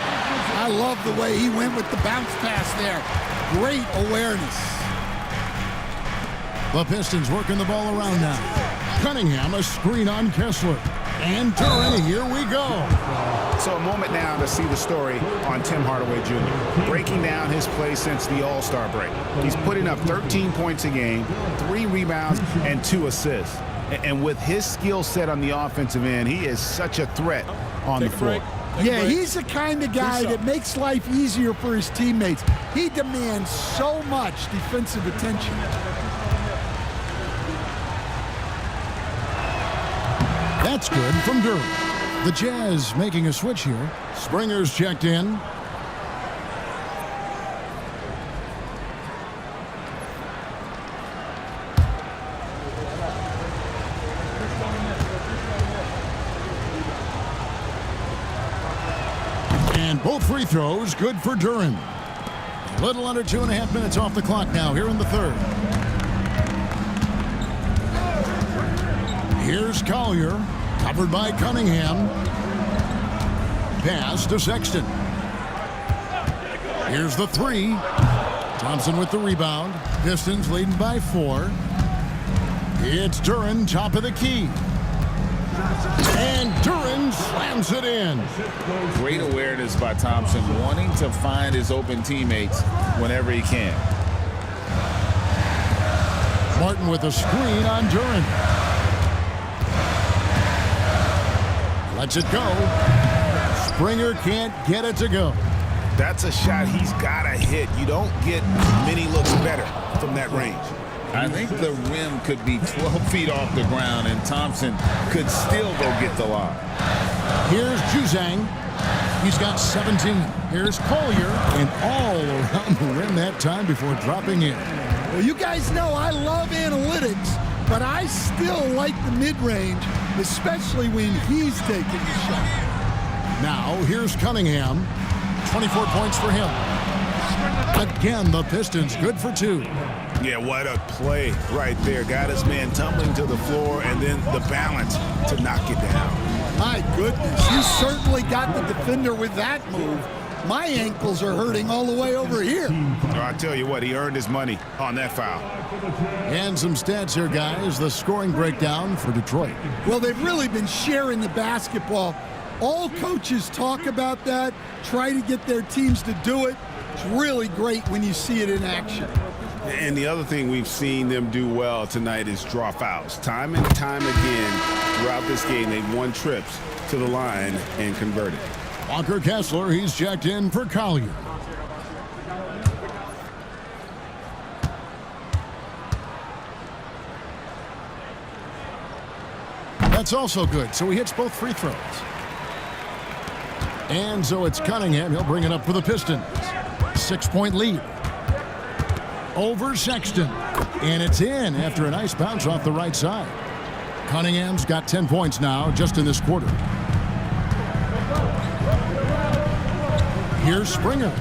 [SPEAKER 3] I love the way he went with the bounce pass there. Great awareness.
[SPEAKER 1] The Pistons working the ball around now. Cunningham, a screen on Kessler. And Duren, here we go.
[SPEAKER 2] So a moment now to see the story on Tim Hardaway Jr. Breaking down his play since the All-Star break. He's putting up 13 points a game, 3 rebounds, and 2 assists. And with his skill set on the offensive end, he is such a threat on the floor.
[SPEAKER 3] Yeah, he's the kind of guy that makes life easier for his teammates. He demands so much defensive attention.
[SPEAKER 1] That's good from Duren. The Jazz making a switch here. Springer's checked in. And both free throws good for Duren. A little under 2.5 minutes off the clock now here in the third. Here's Collier, covered by Cunningham. Pass to Sexton. Here's the 3. Thompson with the rebound. Pistons leading by 4. It's Duren, top of the key. And Duren slams it in.
[SPEAKER 6] Great awareness by Thompson, wanting to find his open teammates whenever he can.
[SPEAKER 1] Martin with a screen on Duren. Lets it go. Springer can't get it to go.
[SPEAKER 2] That's a shot he's got to hit. You don't get many looks better from that range.
[SPEAKER 6] I think the rim could be 12 feet off the ground, and Thompson could still go get the lob.
[SPEAKER 1] Here's Juzang. He's got 17. Here's Collier, and all around the rim that time before dropping in.
[SPEAKER 3] Well, you guys know I love analytics, but I still like the mid-range, especially when he's taking the shot.
[SPEAKER 1] Now, here's Cunningham. 24 points for him. Again, the Pistons good for 2.
[SPEAKER 2] Yeah, what a play right there. Got his man tumbling to the floor, and then the balance to knock it down.
[SPEAKER 3] My goodness, you certainly got the defender with that move. My ankles are hurting all the way over here.
[SPEAKER 2] I tell you what, he earned his money on that foul.
[SPEAKER 1] And some stats here, guys. The scoring breakdown for Detroit.
[SPEAKER 3] Well, they've really been sharing the basketball. All coaches talk about that, try to get their teams to do it. It's really great when you see it in action.
[SPEAKER 2] And the other thing we've seen them do well tonight is draw fouls. Time and time again throughout this game, they've won trips to the line and converted.
[SPEAKER 1] Walker Kessler, he's checked in for Collier. That's also good, so he hits both free throws. And so it's Cunningham. He'll bring it up for the Pistons. 6-point lead. Over Sexton. And it's in after a nice bounce off the right side. Cunningham's got 10 points now just in this quarter. Here's Springer.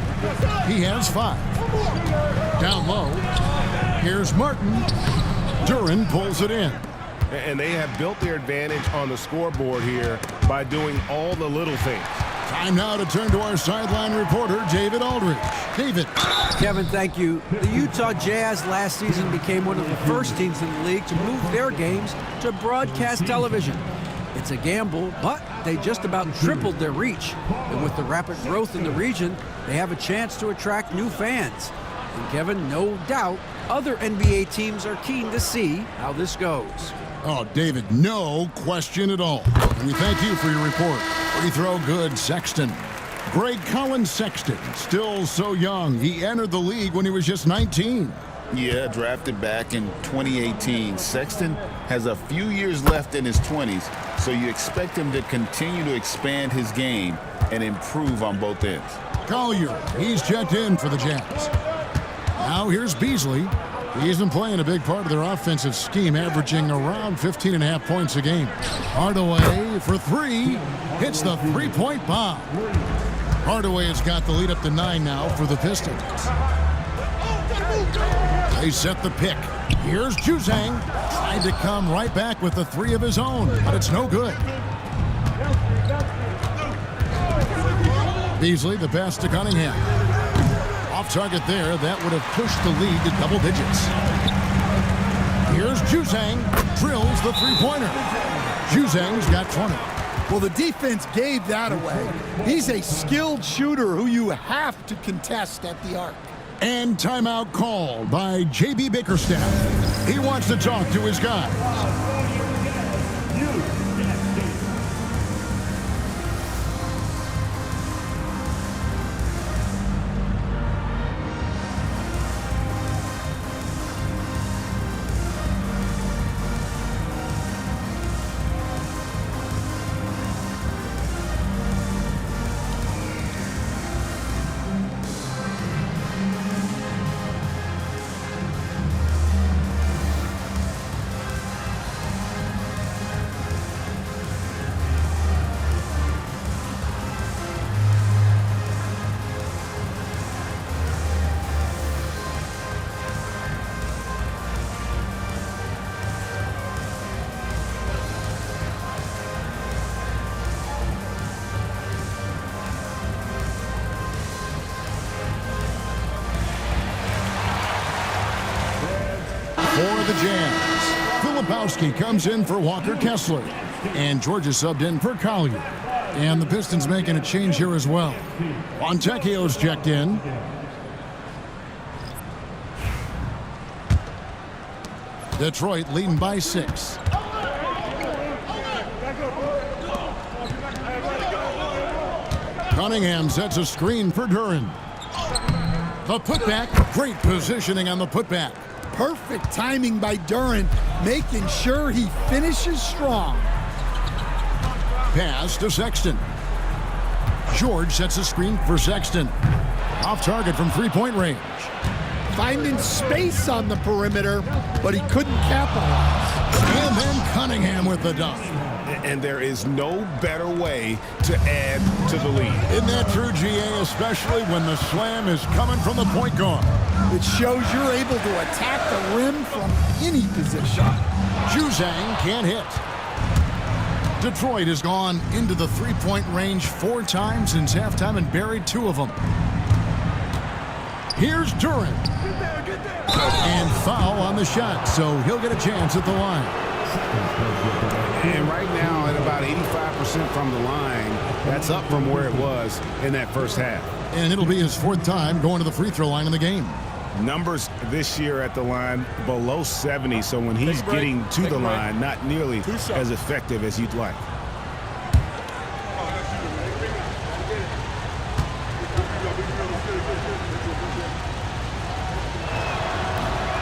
[SPEAKER 1] He has 5. Down low. Here's Martin. Duren pulls it in.
[SPEAKER 8] And they have built their advantage on the scoreboard here by doing all the little things.
[SPEAKER 1] Time now to turn to our sideline reporter, David Aldridge. David.
[SPEAKER 7] Kevin, thank you. The Utah Jazz last season became one of the first teams in the league to move their games to broadcast television. It's a gamble, but they just about tripled their reach. And with the rapid growth in the region, they have a chance to attract new fans. And Kevin, no doubt, other NBA teams are keen to see how this goes.
[SPEAKER 1] Oh, David, no question at all. And we thank you for your report. Free throw good, Sexton. Greg Collins Sexton, still so young. He entered the league when he was just 19.
[SPEAKER 6] Yeah, drafted back in 2018. Sexton has a few years left in his 20s, so you expect him to continue to expand his game and improve on both ends.
[SPEAKER 1] Collier, he's checked in for the Jazz. Now here's Beasley. He's been playing a big part of their offensive scheme, averaging around 15.5 points a game. Hardaway for 3. Hits the three-point bomb. Hardaway has got the lead up to 9 now for the Pistons. They set the pick. Here's Juzang. Tried to come right back with the 3 of his own, but it's no good. Beasley, the pass to Cunningham. Off target there, that would have pushed the lead to double digits. Here's Juzang drills the three-pointer. Juzang's got 20.
[SPEAKER 3] Well, the defense gave that away. He's a skilled shooter who you have to contest at the arc.
[SPEAKER 1] And timeout called by J.B. Bickerstaff. He wants to talk to his guys. For the Jazz, Filipowski comes in for Walker Kessler. And Georgia subbed in for Collier. And the Pistons making a change here as well. Fontecchio's checked in. Detroit leading by 6. Cunningham sets a screen for Duren. The putback, great positioning on the putback.
[SPEAKER 3] Perfect timing by Duren, making sure he finishes strong.
[SPEAKER 1] Pass to Sexton. George sets a screen for Sexton. Off target from three-point range.
[SPEAKER 3] Finding space on the perimeter, but he couldn't capitalize.
[SPEAKER 1] And then Cunningham with the dunk.
[SPEAKER 2] And there is no better way to add to the lead.
[SPEAKER 1] Isn't that true, GA, especially when the slam is coming from the point guard?
[SPEAKER 3] It shows you're able to attack the rim from any position.
[SPEAKER 1] Juzang can't hit. Detroit has gone into the three-point range 4 times since halftime and buried 2 of them. Here's Duren. And foul on the shot, so he'll get a chance at the line.
[SPEAKER 2] And right now, at about 85% from the line, that's up from where it was in that first half.
[SPEAKER 1] And it'll be his 4th time going to the free throw line in the game.
[SPEAKER 2] Numbers this year at the line below 70, so when he's getting to the line, not nearly as effective as you'd like.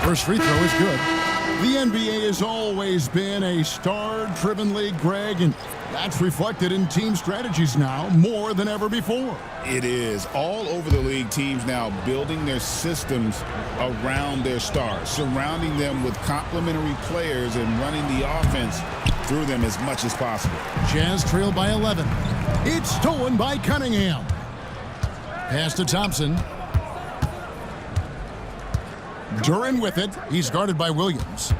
[SPEAKER 1] First free throw is good. The NBA has always been a star-driven league, Greg, and that's reflected in team strategies now more than ever before.
[SPEAKER 6] It is. All over the league, teams now building their systems around their stars, surrounding them with complementary players and running the offense through them as much as possible.
[SPEAKER 1] Jazz trail by 11. It's stolen by Cunningham. Pass to Thompson. Duren with it. He's guarded by Williams.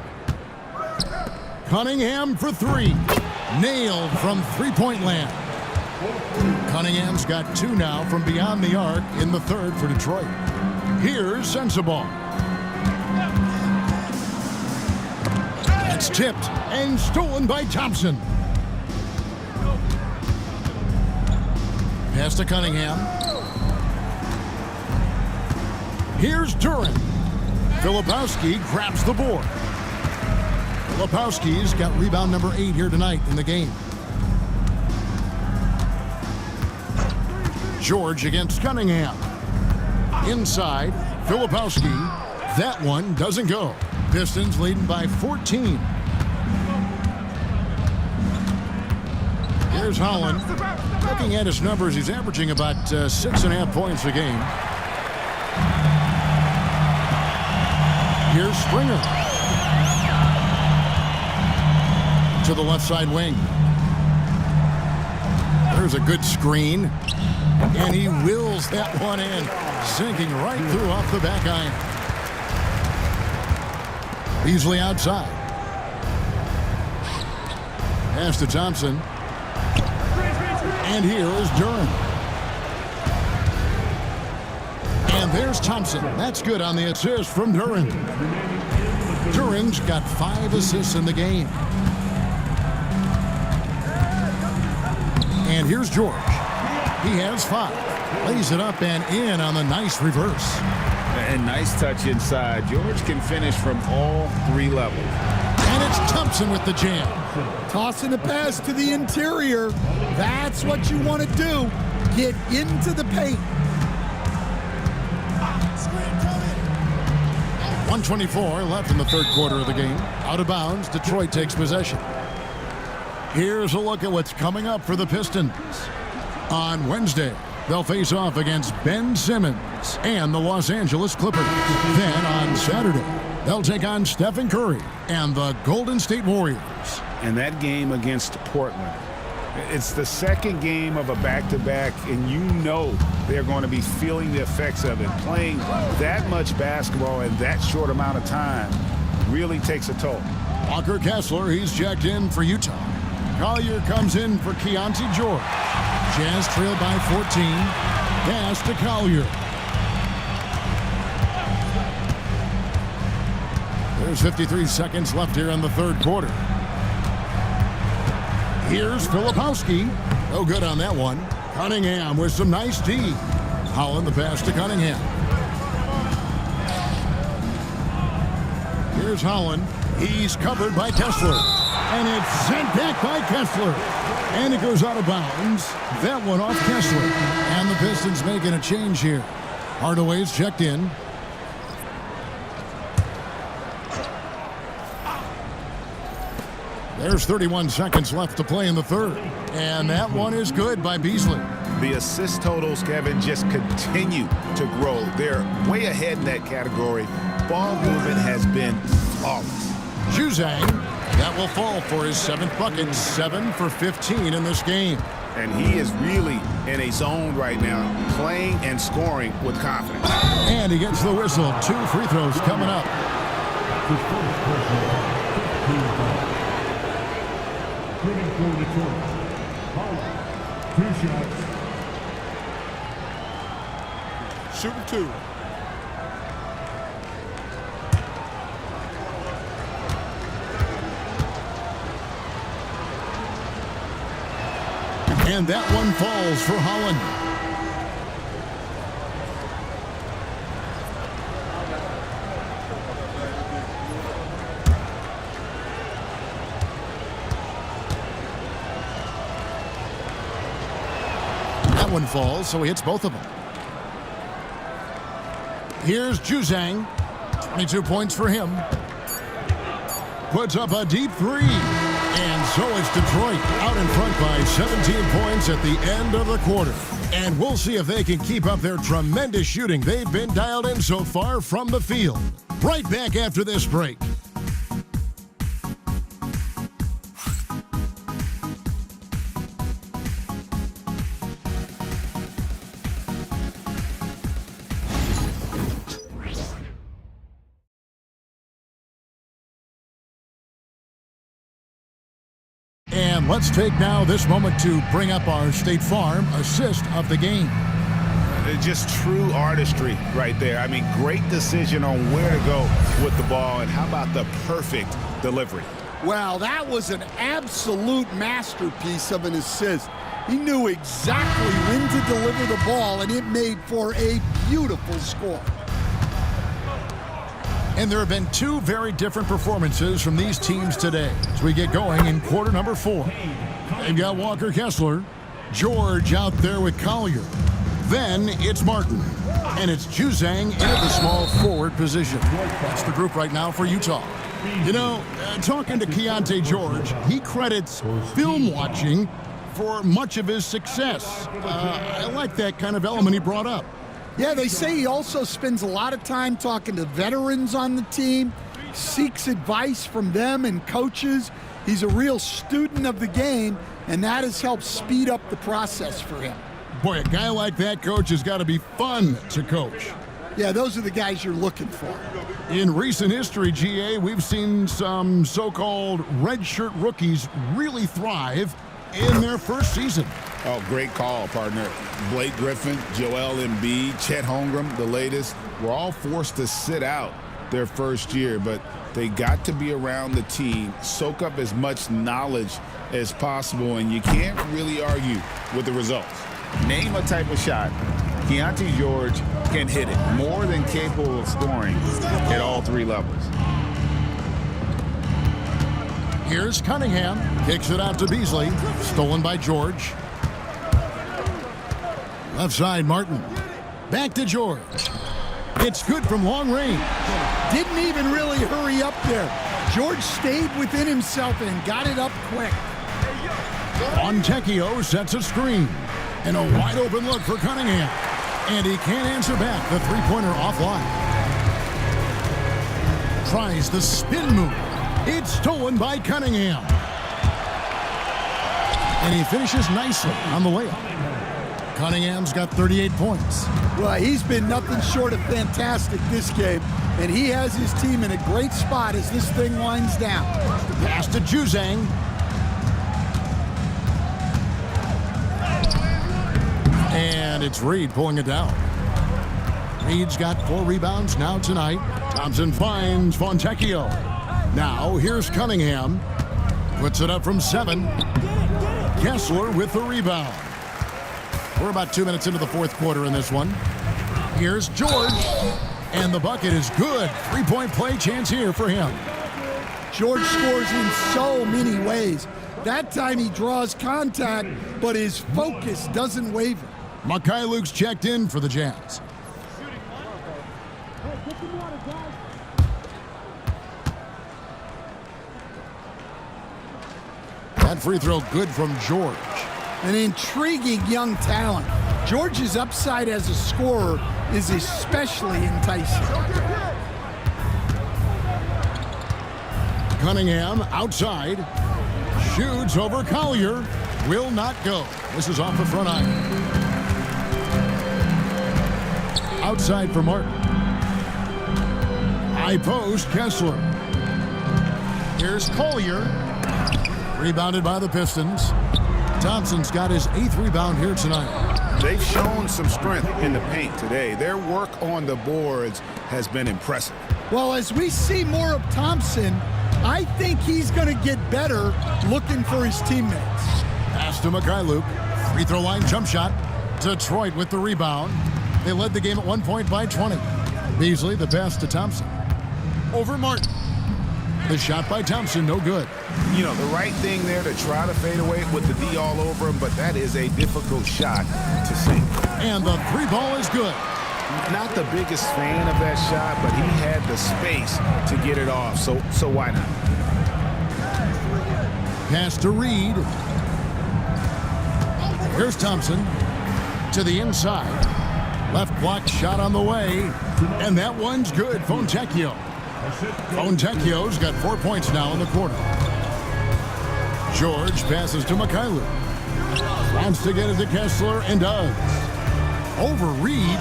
[SPEAKER 1] Cunningham for 3. Nailed from three-point land. Cunningham's got 2 now from beyond the arc in the 3rd for Detroit. Here's Sensabaugh. It's tipped and stolen by Thompson. Pass to Cunningham. Here's Duren. Filipowski grabs the board. Filipowski's got rebound number 8 here tonight in the game. George against Cunningham. Inside, Filipowski. That one doesn't go. Pistons leading by 14. Here's Holland. Looking at his numbers, he's averaging about 6.5 points a game. Here's Springer. To the left side wing. There's a good screen. And he wills that one in. Sinking right through off the back iron. Beasley outside. Pass to Thompson. And here is Duren. And there's Thompson. That's good on the assist from Duren. Duran's got 5 assists in the game. And here's George. He has 5. Lays it up and in on the nice reverse.
[SPEAKER 6] And nice touch inside. George can finish from all 3 levels.
[SPEAKER 1] And it's Thompson with the jam.
[SPEAKER 3] Tossing the pass to the interior. That's what you want to do. Get into the paint.
[SPEAKER 1] 1:24 left in the third quarter of the game. Out of bounds, Detroit takes possession. Here's a look at what's coming up for the Pistons. On Wednesday, they'll face off against Ben Simmons and the Los Angeles Clippers. Then on Saturday, they'll take on Stephen Curry and the Golden State Warriors.
[SPEAKER 2] And that game against Portland, it's the second game of a back-to-back, and you know they're going to be feeling the effects of it. Playing that much basketball in that short amount of time really takes a toll.
[SPEAKER 1] Walker Kessler, he's checked in for Utah. Collier comes in for Keontae George. Jazz trailed by 14. Pass to Collier. There's 53 seconds left here in the third quarter. Here's Filipowski. No good on that one. Cunningham with some nice D. Holland the pass to Cunningham. Here's Holland. He's covered by Kessler. And it's sent back by Kessler. And it goes out of bounds. That one off Kessler. And the Pistons making a change here. Hardaway's checked in. There's 31 seconds left to play in the third. And that one is good by Beasley.
[SPEAKER 2] The assist totals, Kevin, just continue to grow. They're way ahead in that category. Ball movement has been flawless.
[SPEAKER 1] Juzang, that will fall for his 7th bucket, 7 for 15 in this game.
[SPEAKER 2] And he is really in a zone right now, playing and scoring with confidence.
[SPEAKER 1] And he gets the whistle. 2 free throws coming up.
[SPEAKER 4] Shooting for Detroit. Holland. 2 shots.
[SPEAKER 5] Shooting 2.
[SPEAKER 1] And that one falls for Holland. That one falls, so he hits both of them. Here's Juzang. 22 points for him. Puts up a deep 3. And so it's Detroit out in front by 17 points at the end of the quarter. And we'll see if they can keep up their tremendous shooting they've been dialed in so far from the field. Right back after this break. And let's take now this moment to bring up our State Farm assist of the game.
[SPEAKER 2] Just true artistry right there. I mean, great decision on where to go with the ball, and how about the perfect delivery?
[SPEAKER 3] Well, that was an absolute masterpiece of an assist. He knew exactly when to deliver the ball, and it made for a beautiful score.
[SPEAKER 1] And there have been 2 very different performances from these teams today as we get going in quarter number 4. They've got Walker Kessler, George out there with Collier. Then it's Martin, and it's Juzang in at the small forward position. That's the group right now for Utah. You know, talking to Keontae George, he credits film watching for much of his success. I like that kind of element he brought up.
[SPEAKER 3] Yeah, they say he also spends a lot of time talking to veterans on the team, seeks advice from them and coaches. He's a real student of the game, and that has helped speed up the process for him.
[SPEAKER 1] Boy, a guy like that, coach, has got to be fun to coach.
[SPEAKER 3] Yeah, those are the guys you're looking for.
[SPEAKER 1] In recent history, GA, we've seen some so-called redshirt rookies really thrive in their first season.
[SPEAKER 6] Oh, great call, partner. Blake Griffin, Joel Embiid, Chet Holmgren, the latest, were all forced to sit out
[SPEAKER 2] their first year, but they got to be around the team, soak up as much knowledge as possible, and you can't really argue with the results. Name a type of shot Keontae George can hit it, more than capable of scoring at all three levels.
[SPEAKER 1] Here's Cunningham. Kicks it out to Beasley. Stolen by George. Left side, Martin. Back to George. It's good from long range.
[SPEAKER 3] Didn't even really hurry up there. George stayed within himself and got it up quick.
[SPEAKER 1] Fontecchio sets a screen. And a wide open look for Cunningham. And he can't answer back. The three-pointer offline. Tries the spin move. It's stolen by Cunningham. And he finishes nicely on the layup. Cunningham's got 38 points.
[SPEAKER 3] Well, he's been nothing short of fantastic this game, and he has his team in a great spot as this thing winds down.
[SPEAKER 1] Pass to Juzang. And it's Reed pulling it down. Reed's got 4 rebounds now tonight. Thompson finds Fontecchio. Now here's Cunningham. Puts it up from 7. Kessler with the rebound. We're about 2 minutes into the fourth quarter in this one. Here's George. And the bucket is good. 3-point play chance here for him.
[SPEAKER 3] George scores in so many ways. That time he draws contact, but his focus doesn't waver.
[SPEAKER 1] Luke's checked in for the Jazz. That free throw good from George.
[SPEAKER 3] An intriguing young talent. George's upside as a scorer is especially enticing.
[SPEAKER 1] Cunningham outside. Shoots over Collier. Will not go. This is off the front iron. Outside for Martin. High post, Kessler. Here's Collier. Rebounded by the Pistons. Thompson's got his 8th rebound here tonight.
[SPEAKER 2] They've shown some strength in the paint today. Their work on the boards has been impressive.
[SPEAKER 3] Well, as we see more of Thompson, I think he's going to get better looking for his teammates.
[SPEAKER 1] Pass to Luke. Free throw line jump shot. Detroit with the rebound. They led the game at 1 point by 20. Beasley the pass to Thompson. Over Martin. The shot by Thompson, no good.
[SPEAKER 2] You know, the right thing there to try to fade away with the D all over him, but that is a difficult shot to sink.
[SPEAKER 1] And the 3 ball is good.
[SPEAKER 2] Not the biggest fan of that shot, but he had the space to get it off, so why not?
[SPEAKER 1] Pass to Reed. Here's Thompson to the inside. Left block shot on the way, and that one's good. Fontecchio. Fontecchio's got 4 points now in the quarter. George passes to Luke. Wants to get it to Kessler and does. Over Reed.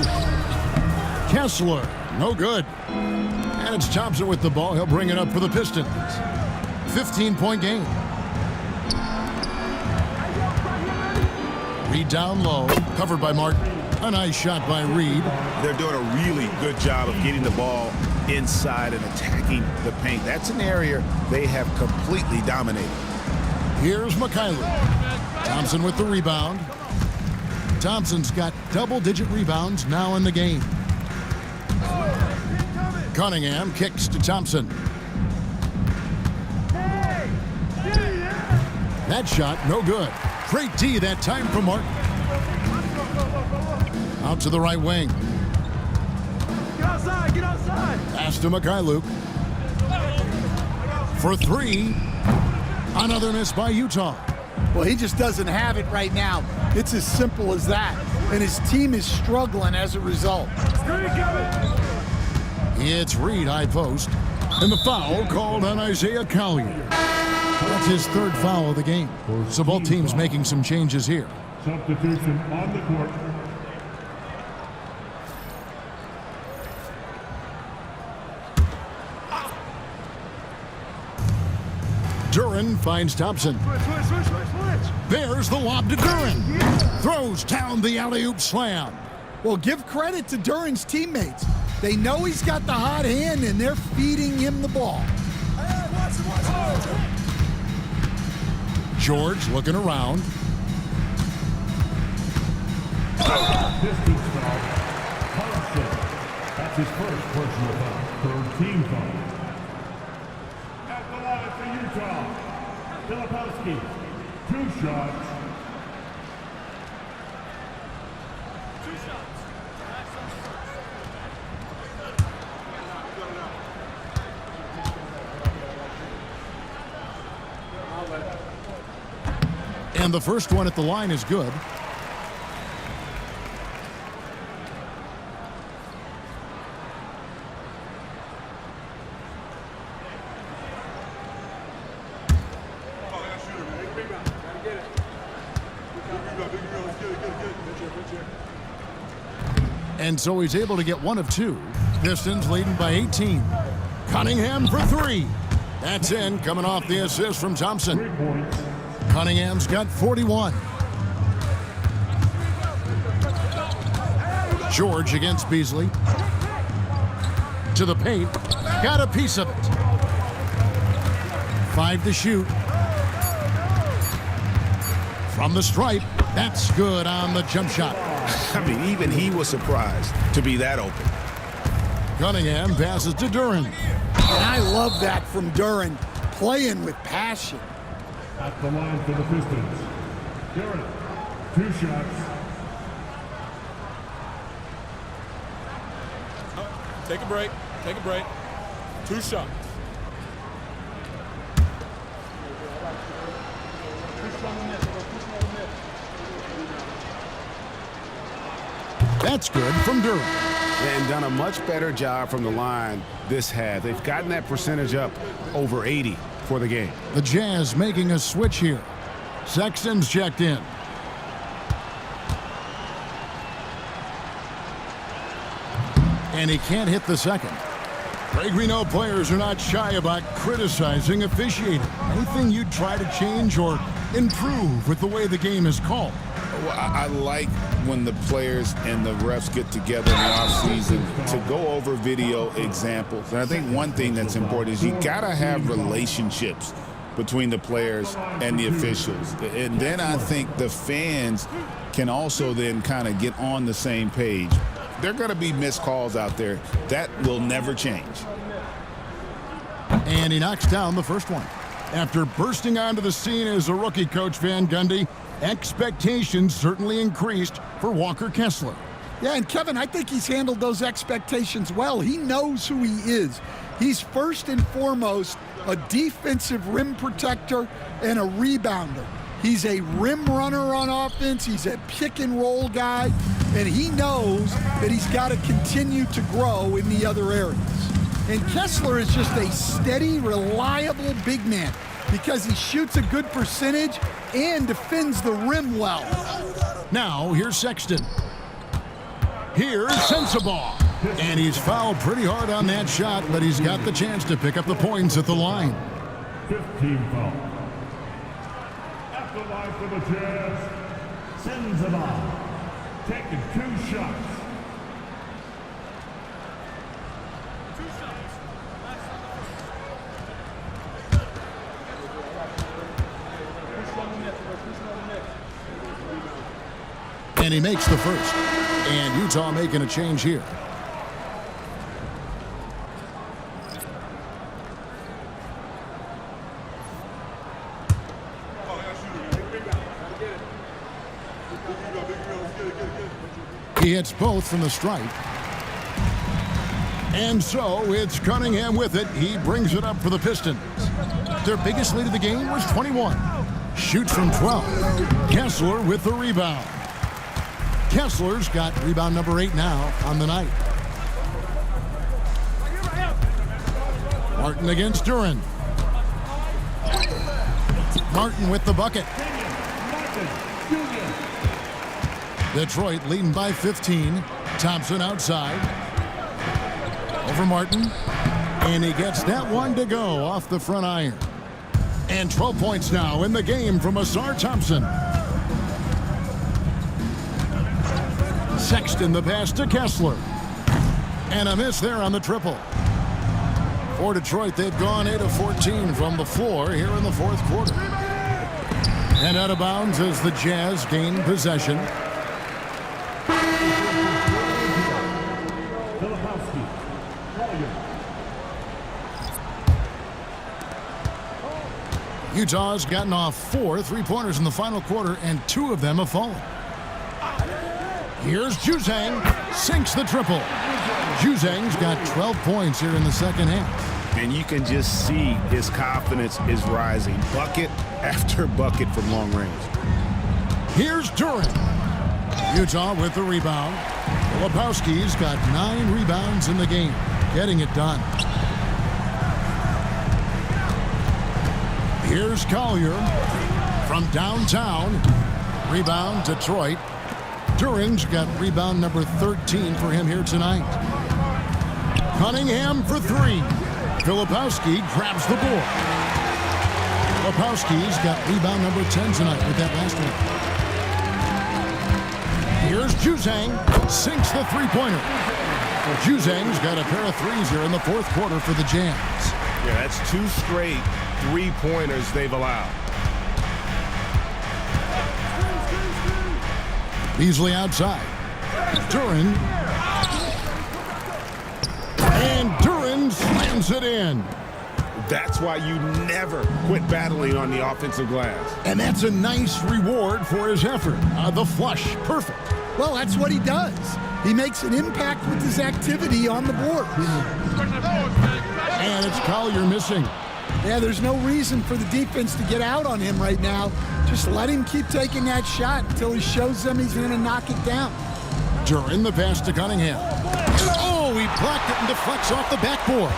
[SPEAKER 1] Kessler, no good. And it's Thompson with the ball. He'll bring it up for the Pistons. 15-point game. Reed down low, covered by Martin. A nice shot by Reed.
[SPEAKER 2] They're doing a really good job of getting the ball inside and attacking the paint. That's an area they have completely dominated.
[SPEAKER 1] Here's Luke. Thompson with the rebound. Thompson's got double-digit rebounds now in the game. Cunningham kicks to Thompson. That shot, no good. Great D that time from Martin. Out to the right wing.
[SPEAKER 5] Get outside, get outside.
[SPEAKER 1] Pass to Luke. For 3. Another miss by Utah.
[SPEAKER 3] Well, he just doesn't have it right now. It's as simple as that. And his team is struggling as a result.
[SPEAKER 1] It's Reed, high post. And the foul called on Isaiah Collier. That's his 3rd foul of the game. So both teams making some changes here.
[SPEAKER 4] Substitution on the court.
[SPEAKER 1] Duren finds Thompson. There's the lob to Duren. Throws down the alley-oop slam.
[SPEAKER 3] Well, give credit to Duren's teammates. They know he's got the hot hand, and they're feeding him the ball.
[SPEAKER 1] George looking around.
[SPEAKER 4] Pistons foul. Thompson. That's his first personal foul. Third team foul. At the line for Utah, Filipowski. 2 shots.
[SPEAKER 1] And the first one at the line is good. And so he's able to get 1 of 2. Pistons leading by 18. Cunningham for 3. That's in, coming off the assist from Thompson.
[SPEAKER 4] 3 points.
[SPEAKER 1] Cunningham's got 41. George against Beasley. To the paint. Got a piece of it. 5 to shoot. From the stripe. That's good on the jump shot.
[SPEAKER 2] I mean, even he was surprised to be that open.
[SPEAKER 1] Cunningham passes to Duran.
[SPEAKER 3] And I love that from Duran, playing with passion.
[SPEAKER 4] At the line for the Pistons. Garrett, 2 shots.
[SPEAKER 5] Take a break. Take a break. 2 shots.
[SPEAKER 1] That's good from Duran.
[SPEAKER 2] And done a much better job from the line this half. They've gotten that percentage up over 80 for the game.
[SPEAKER 1] The Jazz making a switch here. Sexton's checked in. And he can't hit the second. Greg, we know players are not shy about criticizing officiating. Anything you'd try to change or improve with the way the game is called?
[SPEAKER 6] Well, I like when the players and the refs get together in the offseason to go over video examples. And I think one thing that's important is you got to have relationships between the players and the officials. And then I think the fans can also then kind of get on the same page. There are going to be missed calls out there. That will never change.
[SPEAKER 1] And he knocks down the first one. After bursting onto the scene as a rookie, Coach Van Gundy, expectations certainly increased for Walker Kessler.
[SPEAKER 3] Yeah, and Kevin, I think he's handled those expectations well. He knows who he is. He's first and foremost a defensive rim protector and a rebounder. He's a rim runner on offense. He's a pick and roll guy, and he knows that he's got to continue to grow in the other areas. And Kessler is just a steady, reliable big man because he shoots a good percentage and defends the rim well.
[SPEAKER 1] Now, here's Sexton. Here's Sensabaugh. And he's fouled pretty hard on that shot, but he's got the chance to pick up the points at the line.
[SPEAKER 4] 15 foul. At the line for the Jazz, Sensabaugh. Taking 2 shots.
[SPEAKER 1] And he makes the first. And Utah making a change here. He hits both from the stripe. And so it's Cunningham with it. He brings it up for the Pistons. Their biggest lead of the game was 21. Shoots from 12. Kessler with the rebound. Kessler's got rebound number 8 now on the night. Martin against Duran. Martin with the bucket. Detroit leading by 15. Thompson outside. Over Martin. And he gets that one to go off the front iron. And 12 points now in the game from Ausar Thompson. Sexton the pass to Kessler. And a miss there on the triple. For Detroit, they've gone 8 of 14 from the floor here in the fourth quarter. And out of bounds as the Jazz gain possession. Utah's gotten off 4 3-pointers in the final quarter, and 2 of them have fallen. Here's Juzang, sinks the triple. Juzang's got 12 points here in the second half.
[SPEAKER 2] And you can just see his confidence is rising. Bucket after bucket from long range.
[SPEAKER 1] Here's Duren. Utah with the rebound. Filipowski's got 9 rebounds in the game, getting it done. Here's Collier from downtown. Rebound, Detroit. Duren's got rebound number 13 for him here tonight. Cunningham for 3. Filipowski grabs the board. Filipowski's got rebound number 10 tonight with that last one. Here's Juzang, sinks the three-pointer. Juzang's got a pair of threes here in the fourth quarter for the Jazz.
[SPEAKER 8] Yeah, that's 2 straight three-pointers they've allowed.
[SPEAKER 1] Beasley outside. Duren. And Duren slams it in.
[SPEAKER 2] That's why you never quit battling on the offensive glass.
[SPEAKER 1] And that's a nice reward for his effort. The flush, perfect.
[SPEAKER 3] Well, that's what he does. He makes an impact with his activity on the board.
[SPEAKER 1] And it's Collier missing.
[SPEAKER 3] Yeah, there's no reason for the defense to get out on him right now. Just let him keep taking that shot until he shows them he's going to knock it down.
[SPEAKER 1] Duren, the pass to Cunningham. Oh, he blocked it and deflects off the backboard.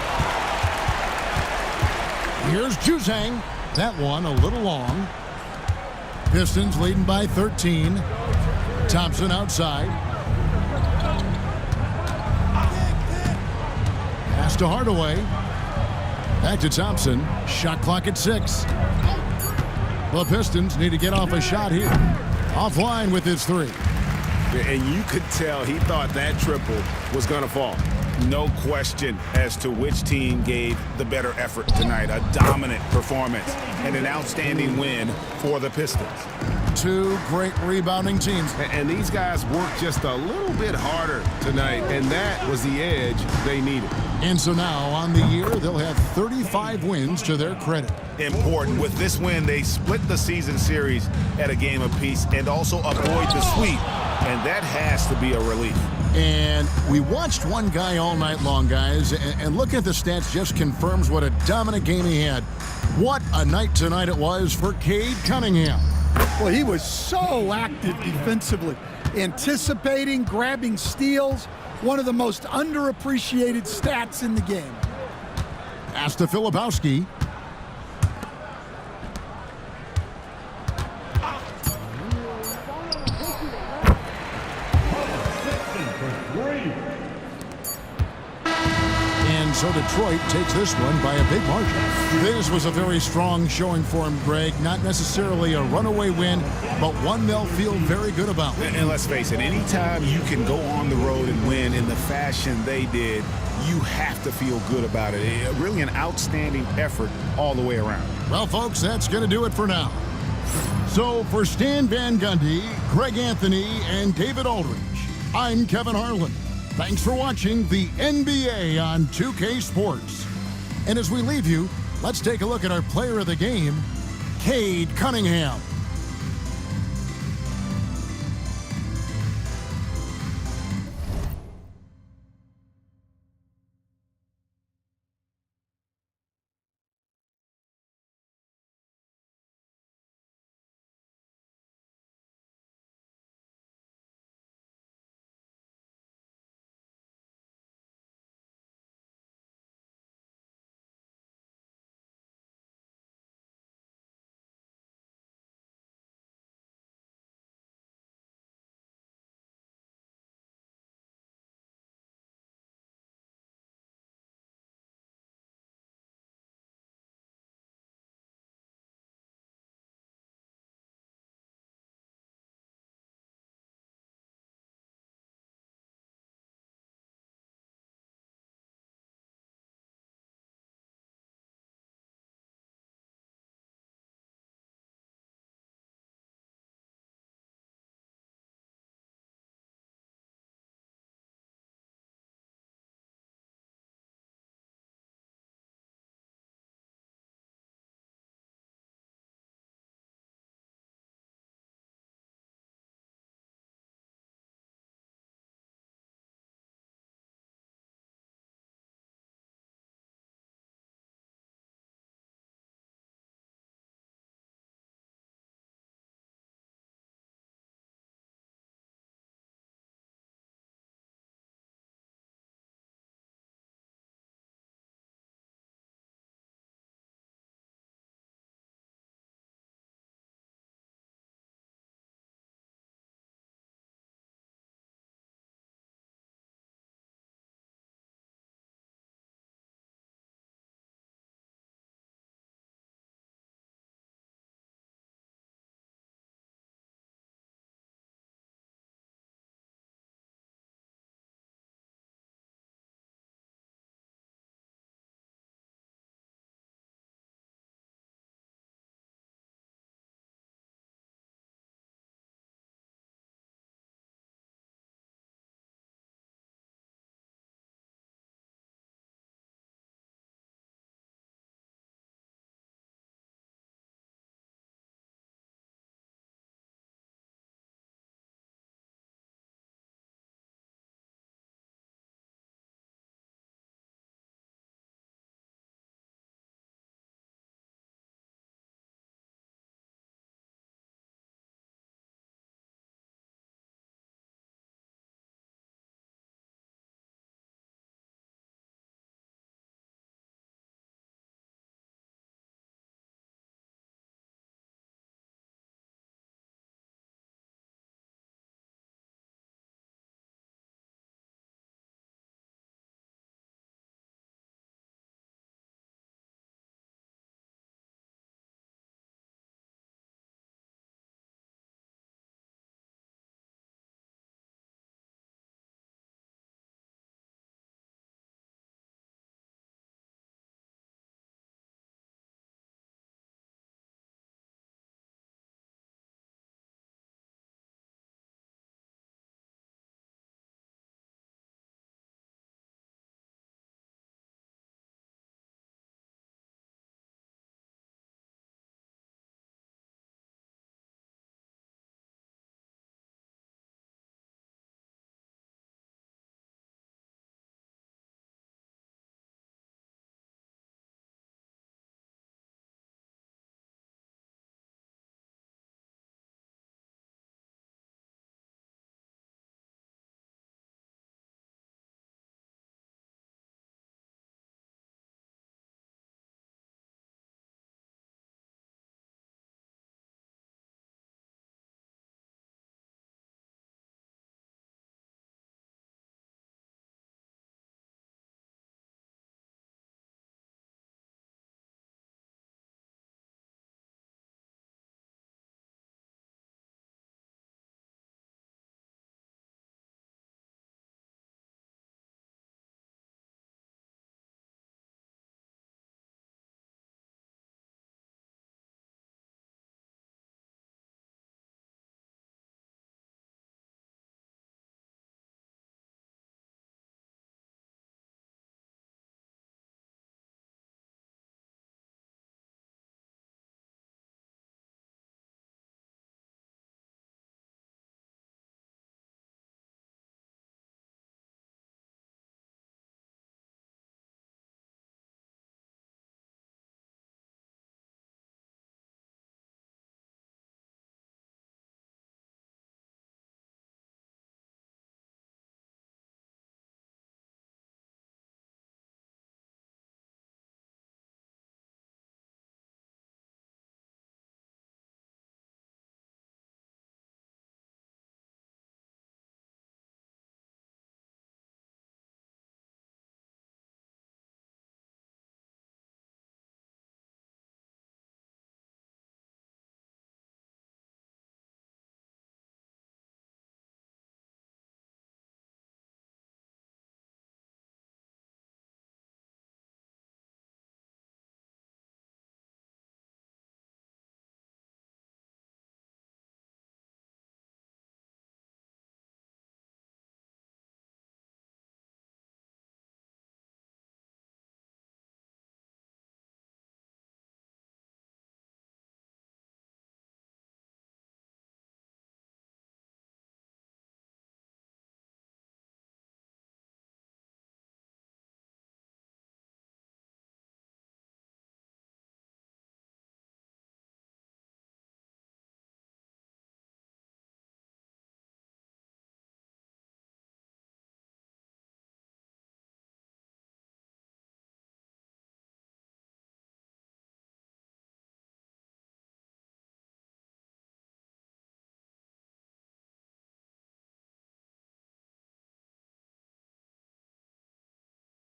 [SPEAKER 1] Here's Juzang. That one a little long. Pistons leading by 13. Thompson outside. Pass to Hardaway. Back to Thompson. Shot clock at 6. The Pistons need to get off a shot here. Offline with his 3.
[SPEAKER 8] And you could tell he thought that triple was going to fall.
[SPEAKER 2] No question as to which team gave the better effort tonight. A dominant performance and an outstanding win for the Pistons.
[SPEAKER 1] 2 great rebounding teams.
[SPEAKER 8] And these guys worked just a little bit harder tonight, and that was the edge they needed.
[SPEAKER 1] And so now on the year, they'll have 35 wins to their credit.
[SPEAKER 2] Important. With this win, they split the season series at a game apiece and also avoid the sweep. And that has to be a relief.
[SPEAKER 1] And we watched one guy all night long, guys, and looking at the stats just confirms what a dominant game he had. What a night tonight it was for Cade Cunningham.
[SPEAKER 3] Well, he was so active defensively, anticipating, grabbing steals, one of the most underappreciated stats in the game.
[SPEAKER 1] Pass to Filipowski. So Detroit takes this one by a big margin. This was a very strong showing for him, Greg. Not necessarily a runaway win, but one they'll feel very good about.
[SPEAKER 2] And let's face it, anytime you can go on the road and win in the fashion they did, you have to feel good about it. Really an outstanding effort all the way around.
[SPEAKER 1] Well, folks, that's going to do it for now. So for Stan Van Gundy, Greg Anthony, and David Aldridge, I'm Kevin Harlan. Thanks for watching the NBA on 2K Sports. And as we leave you, let's take a look at our player of the game, Cade Cunningham.